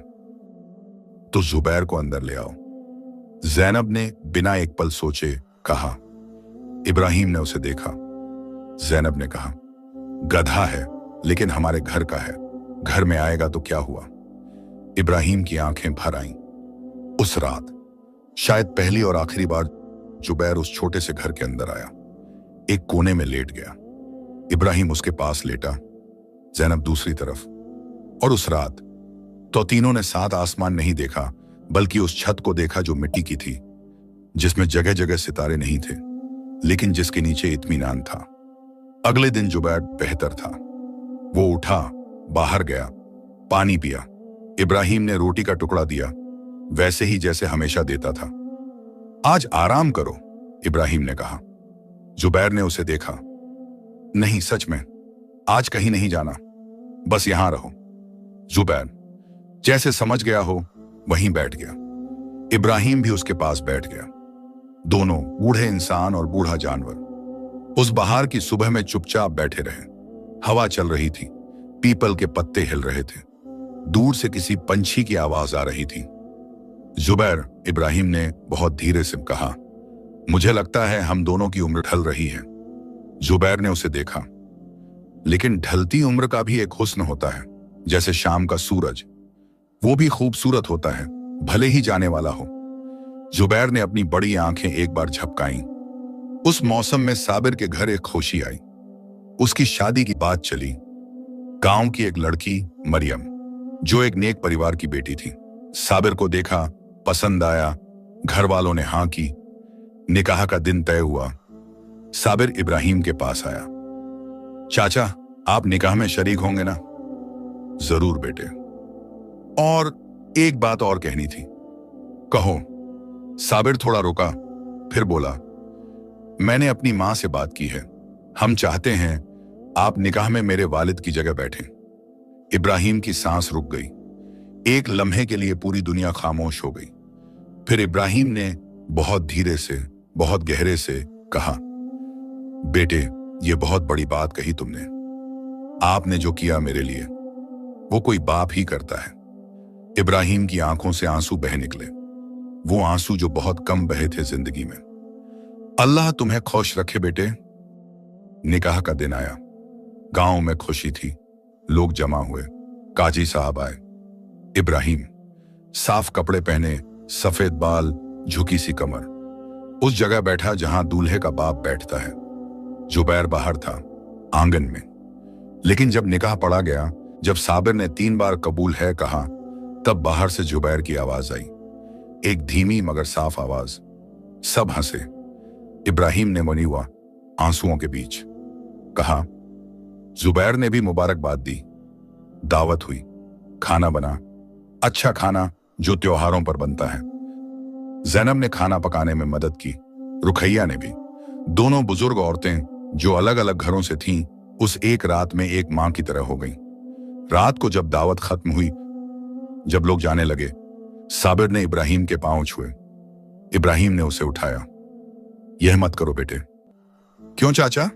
तो जुबैर को अंदर ले आओ, ज़ैनब ने बिना एक पल सोचे कहा। इब्राहिम ने उसे देखा। ज़ैनब ने कहा, गधा है, लेकिन हमारे घर का है। घर में आएगा तो क्या हुआ? इब्राहिम की आंखें भर आईं। उस रात शायद पहली और आखिरी बार जुबैर उस छोटे से घर के अंदर आया। एक कोने में लेट गया। इब्राहिम उसके पास लेटा, ज़ैनब दूसरी तरफ। और उस रात तो तीनों ने साथ आसमान नहीं देखा, बल्कि उस छत को देखा जो मिट्टी की थी, जिसमें जगह जगह सितारे नहीं थे, लेकिन जिसके नीचे इत्मीनान था। अगले दिन जुबैर बेहतर था। वो उठा, बाहर गया, पानी पिया। इब्राहिम ने रोटी का टुकड़ा दिया, वैसे ही जैसे हमेशा देता था। आज आराम करो, इब्राहिम ने कहा। जुबैर ने उसे देखा। नहीं, सच में आज कहीं नहीं जाना, बस यहां रहो। जुबैर जैसे समझ गया हो वहीं बैठ गया। इब्राहिम भी उसके पास बैठ गया। दोनों, बूढ़े इंसान और बूढ़ा जानवर, उस बहार की सुबह में चुपचाप बैठे रहे। हवा चल रही थी, पीपल के पत्ते हिल रहे थे, दूर से किसी पंछी की आवाज आ रही थी। जुबैर, इब्राहिम ने बहुत धीरे से कहा, मुझे लगता है हम दोनों की उम्र ढल रही है। जुबैर ने उसे देखा। लेकिन ढलती उम्र का भी एक हुस्न होता है, जैसे शाम का सूरज। वो भी खूबसूरत होता है, भले ही जाने वाला हो। जुबैर ने अपनी बड़ी आंखें एक बार झपकाईं। उस मौसम में साबिर के घर एक खुशी आई। उसकी शादी की बात चली। गांव की एक लड़की मरियम, जो एक नेक परिवार की बेटी थी। साबिर को देखा, पसंद आया, घर वालों ने हां की। निकाह का दिन तय हुआ। साबिर इब्राहिम के पास आया। चाचा, आप निकाह में शरीक होंगे ना? जरूर बेटे। और एक बात और कहनी थी। कहो। साबिर थोड़ा रुका, फिर बोला, मैंने अपनी मां से बात की है। हम चाहते हैं आप निकाह में मेरे वालिद की जगह बैठें। इब्राहिम की सांस रुक गई। एक लम्हे के लिए पूरी दुनिया खामोश हो गई। फिर इब्राहिम ने बहुत धीरे से, बहुत गहरे से कहा, बेटे, ये बहुत बड़ी बात कही तुमने। आपने जो किया मेरे लिए, वो कोई बाप ही करता है। इब्राहिम की आंखों से आंसू बह निकले, वो आंसू जो बहुत कम बहे थे जिंदगी में। अल्लाह तुम्हें खुश रखे बेटे। निकाह का दिन आया। गांव में खुशी थी, लोग जमा हुए। काजी साहब आए। इब्राहिम, साफ कपड़े पहने, सफेद बाल, झुकी सी कमर, उस जगह बैठा जहां दूल्हे का बाप बैठता है। जुबैर बाहर था, आंगन में। लेकिन जब निकाह पढ़ा गया, जब साबिर ने 3 बार कबूल है कहा, तब बाहर से जुबैर की आवाज आई, एक धीमी मगर साफ आवाज। सब हंसे। इब्राहिम ने मुनी हुआ, आंसुओं के बीच कहा। जुबैर ने भी मुबारकबाद दी। दावत हुई, खाना बना, अच्छा खाना जो त्योहारों पर बनता है। ज़ैनब ने खाना पकाने में मदद की, रुखैया ने भी। दोनों बुजुर्ग औरतें जो अलग अलग घरों से थीं, उस एक रात में एक मां की तरह हो गईं। रात को जब दावत खत्म हुई, जब लोग जाने लगे, साबिर ने इब्राहिम के पांव छुए। इब्राहिम ने उसे उठाया। यह मत करो बेटे। क्यों चाचा?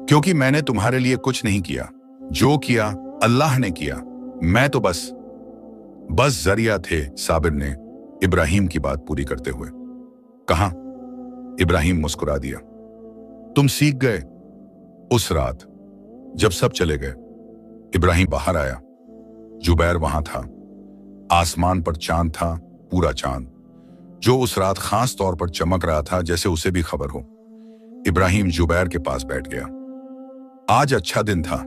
क्योंकि मैंने तुम्हारे लिए कुछ नहीं किया। जो किया अल्लाह ने किया। मैं तो बस जरिया थे। साबिर ने इब्राहिम की बात पूरी करते हुए कहा। इब्राहिम मुस्कुरा दिया। तुम सीख गए। उस रात जब सब चले गए, इब्राहिम बाहर आया। जुबैर वहां था। आसमान पर चांद था, पूरा चांद, जो उस रात खास तौर पर चमक रहा था, जैसे उसे भी खबर हो। इब्राहिम जुबैर के पास बैठ गया। आज अच्छा दिन था।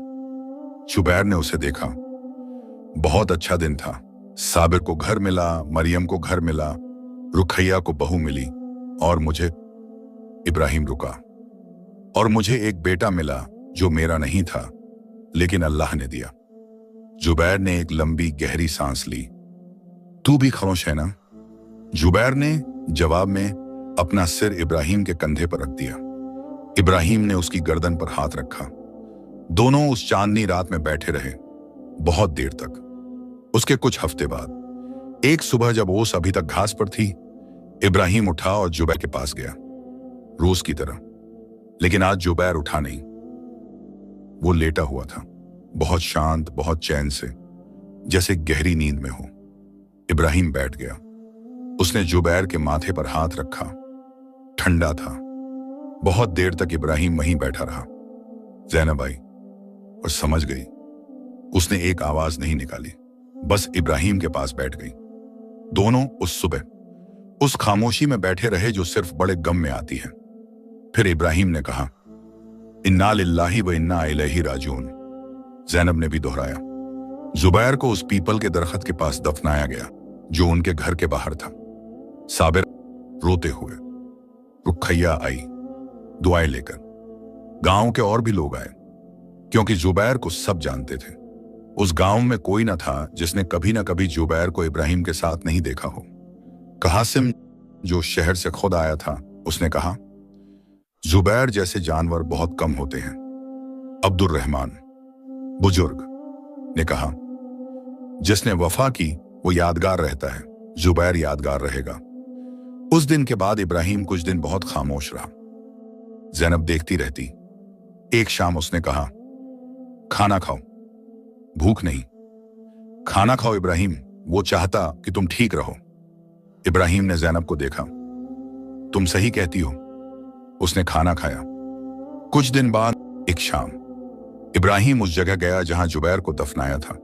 जुबैर ने उसे देखा। बहुत अच्छा दिन था। साबिर को घर मिला, मरियम को घर मिला, रुखैया को बहू मिली, और मुझे। इब्राहिम रुका। और मुझे एक बेटा मिला जो मेरा नहीं था, लेकिन अल्लाह ने दिया। जुबैर ने एक लंबी गहरी सांस ली। तू भी खामोश है ना? जुबैर ने जवाब में अपना सिर इब्राहिम के कंधे पर रख दिया। इब्राहिम ने उसकी गर्दन पर हाथ रखा। दोनों उस चांदनी रात में बैठे रहे, बहुत देर तक। उसके कुछ हफ्ते बाद एक सुबह, जब ओस अभी तक घास पर थी, इब्राहिम उठा और जुबैर के पास गया, रोज की तरह। लेकिन आज जुबैर उठा नहीं। वो लेटा हुआ था, बहुत शांत, बहुत चैन से, जैसे गहरी नींद में हो। इब्राहिम बैठ गया। उसने जुबैर के माथे पर हाथ रखा। ठंडा था। बहुत देर तक इब्राहिम वहीं बैठा रहा। ज़ैनब आई और समझ गई। उसने एक आवाज नहीं निकाली, बस इब्राहिम के पास बैठ गई। दोनों उस सुबह उस खामोशी में बैठे रहे जो सिर्फ बड़े गम में आती है। फिर इब्राहिम ने कहा, इन्ना लिल्लाहि व इन्ना इलैहि राजिऊन। ज़ैनब ने भी दोहराया। जुबैर को उस पीपल के दरख्त के पास दफनाया गया जो उनके घर के बाहर था। साबिर रोते हुए। रुखैया आई दुआएं लेकर। गांव के और भी लोग आए, क्योंकि जुबैर को सब जानते थे। उस गांव में कोई न था जिसने कभी न कभी जुबैर को इब्राहिम के साथ नहीं देखा हो। कासिम जो शहर से खुद आया था, उसने कहा, जुबैर जैसे जानवर बहुत कम होते हैं। अब्दुल रहमान बुजुर्ग ने कहा, जिसने वफा की वो यादगार रहता है, जुबैर यादगार रहेगा। उस दिन के बाद इब्राहिम कुछ दिन बहुत खामोश रहा। ज़ैनब देखती रहती। एक शाम उसने कहा, खाना खाओ। भूख नहीं, खाना खाओ इब्राहिम, वो चाहता कि तुम ठीक रहो। इब्राहिम ने ज़ैनब को देखा। तुम सही कहती हो। उसने खाना खाया। कुछ दिन बाद एक शाम इब्राहिम उस जगह गया जहां जुबैर को दफनाया था।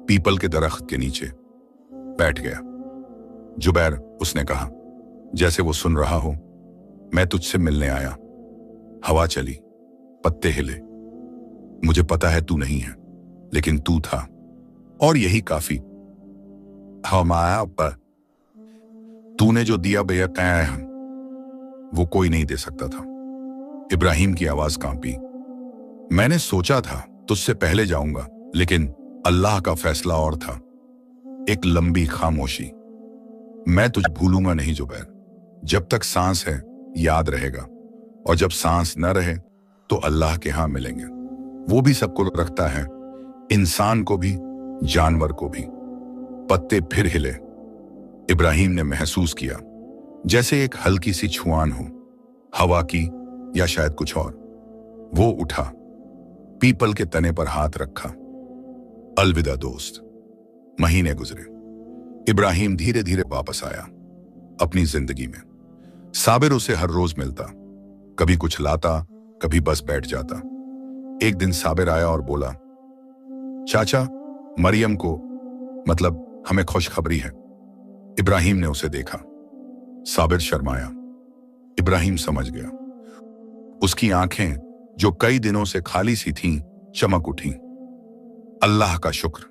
पीपल के दरख्त के नीचे बैठ गया। जुबैर, उसने कहा, जैसे वो सुन रहा हो, मैं तुझसे मिलने आया। हवा चली, पत्ते हिले। मुझे पता है तू नहीं है, लेकिन तू था, और यही काफी। हमारा पर तूने जो दिया बेयकाया वो कोई नहीं दे सकता था। इब्राहिम की आवाज कांपी। मैंने सोचा था तुझसे पहले जाऊंगा, लेकिन अल्लाह का फैसला और था। एक लंबी खामोशी। मैं तुझे भूलूंगा नहीं जुबैर। जब तक सांस है याद रहेगा, और जब सांस न रहे तो अल्लाह के यहां मिलेंगे। वो भी सबको रखता है, इंसान को भी, जानवर को भी। पत्ते फिर हिले। इब्राहिम ने महसूस किया जैसे एक हल्की सी छुआन हो, हवा की या शायद कुछ और। वो उठा, पीपल के तने पर हाथ रखा। अलविदा दोस्त। महीने गुजरे। इब्राहिम धीरे धीरे वापस आया अपनी जिंदगी में। साबिर उसे हर रोज मिलता, कभी कुछ लाता, कभी बस बैठ जाता। एक दिन साबिर आया और बोला, चाचा, मरियम को, मतलब हमें खुशखबरी है। इब्राहिम ने उसे देखा। साबिर शर्माया। इब्राहिम समझ गया। उसकी आंखें जो कई दिनों से खाली सी थीं, चमक उठी। अल्लाह का शुक्र।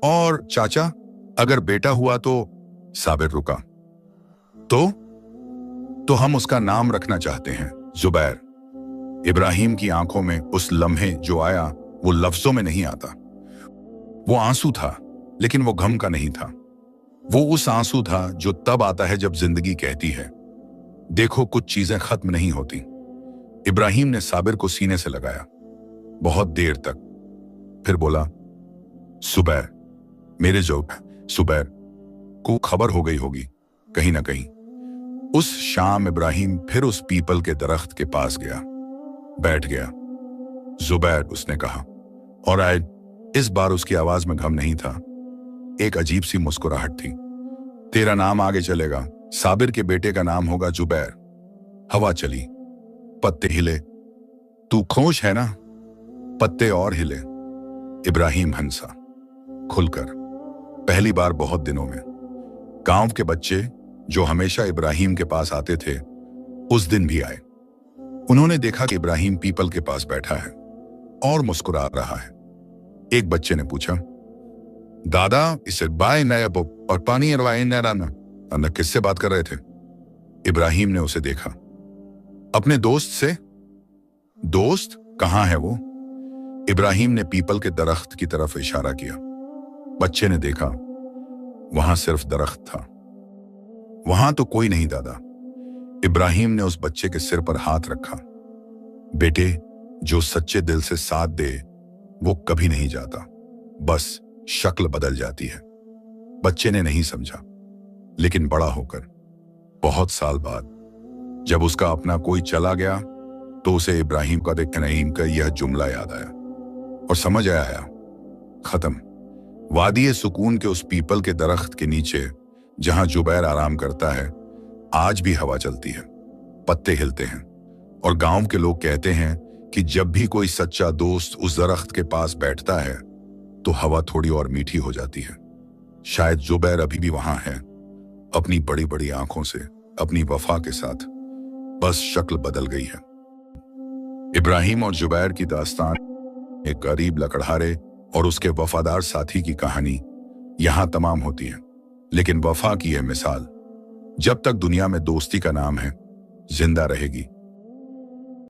और चाचा, अगर बेटा हुआ तो? साबिर रुका। तो हम उसका नाम रखना चाहते हैं जुबैर। इब्राहिम की आंखों में उस लम्हे जो आया वो लफ्जों में नहीं आता। वो आंसू था, लेकिन वो गम का नहीं था। वो उस आंसू था जो तब आता है जब जिंदगी कहती है, देखो कुछ चीजें खत्म नहीं होती। इब्राहिम ने साबिर को सीने से लगाया बहुत देर तक, फिर बोला, सुबैर, मेरे जो सुबैर को खबर हो गई होगी कहीं ना कहीं। उस शाम इब्राहिम फिर उस पीपल के दरख्त के पास गया, बैठ गया। जुबैर, उसने कहा, और आए। इस बार उसकी आवाज में गम नहीं था, एक अजीब सी मुस्कुराहट थी। तेरा नाम आगे चलेगा, साबिर के बेटे का नाम होगा जुबैर। हवा चली, पत्ते हिले। तू खुश है ना? पत्ते और हिले। इब्राहिम हंसा खुलकर, पहली बार बहुत दिनों में। गांव के बच्चे जो हमेशा इब्राहिम के पास आते थे, उस दिन भी आए। उन्होंने देखा कि इब्राहिम पीपल के पास बैठा है और मुस्कुरा रहा है। एक बच्चे ने पूछा, दादा, इसे बाय नया और पानी न किससे बात कर रहे थे? इब्राहिम ने उसे देखा। अपने दोस्त से। दोस्त कहां है वो? इब्राहिम ने पीपल के दरख्त की तरफ इशारा किया। बच्चे ने देखा, वहां सिर्फ दरख्त था, वहां तो कोई नहीं दादा। इब्राहिम ने उस बच्चे के सिर पर हाथ रखा। बेटे, जो सच्चे दिल से साथ दे वो कभी नहीं जाता, बस शक्ल बदल जाती है। बच्चे ने नहीं समझा, लेकिन बड़ा होकर बहुत साल बाद जब उसका अपना कोई चला गया तो उसे इब्राहिम का नईम का यह जुमला याद आया और समझ आया, खत्म। वादी सुकून के उस पीपल के दरख्त के नीचे जहां जुबैर आराम करता है, आज भी हवा चलती है, पत्ते हिलते हैं, और गांव के लोग कहते हैं कि जब भी कोई सच्चा दोस्त उस दरख्त के पास बैठता है तो हवा थोड़ी और मीठी हो जाती है। शायद जुबैर अभी भी वहां है, अपनी बड़ी बड़ी आंखों से, अपनी वफा के साथ, बस शक्ल बदल गई है। इब्राहिम और जुबैर की दास्तान, एक गरीब लकड़हारे और उसके वफादार साथी की कहानी यहां तमाम होती है। लेकिन वफा की यह मिसाल जब तक दुनिया में दोस्ती का नाम है, जिंदा रहेगी।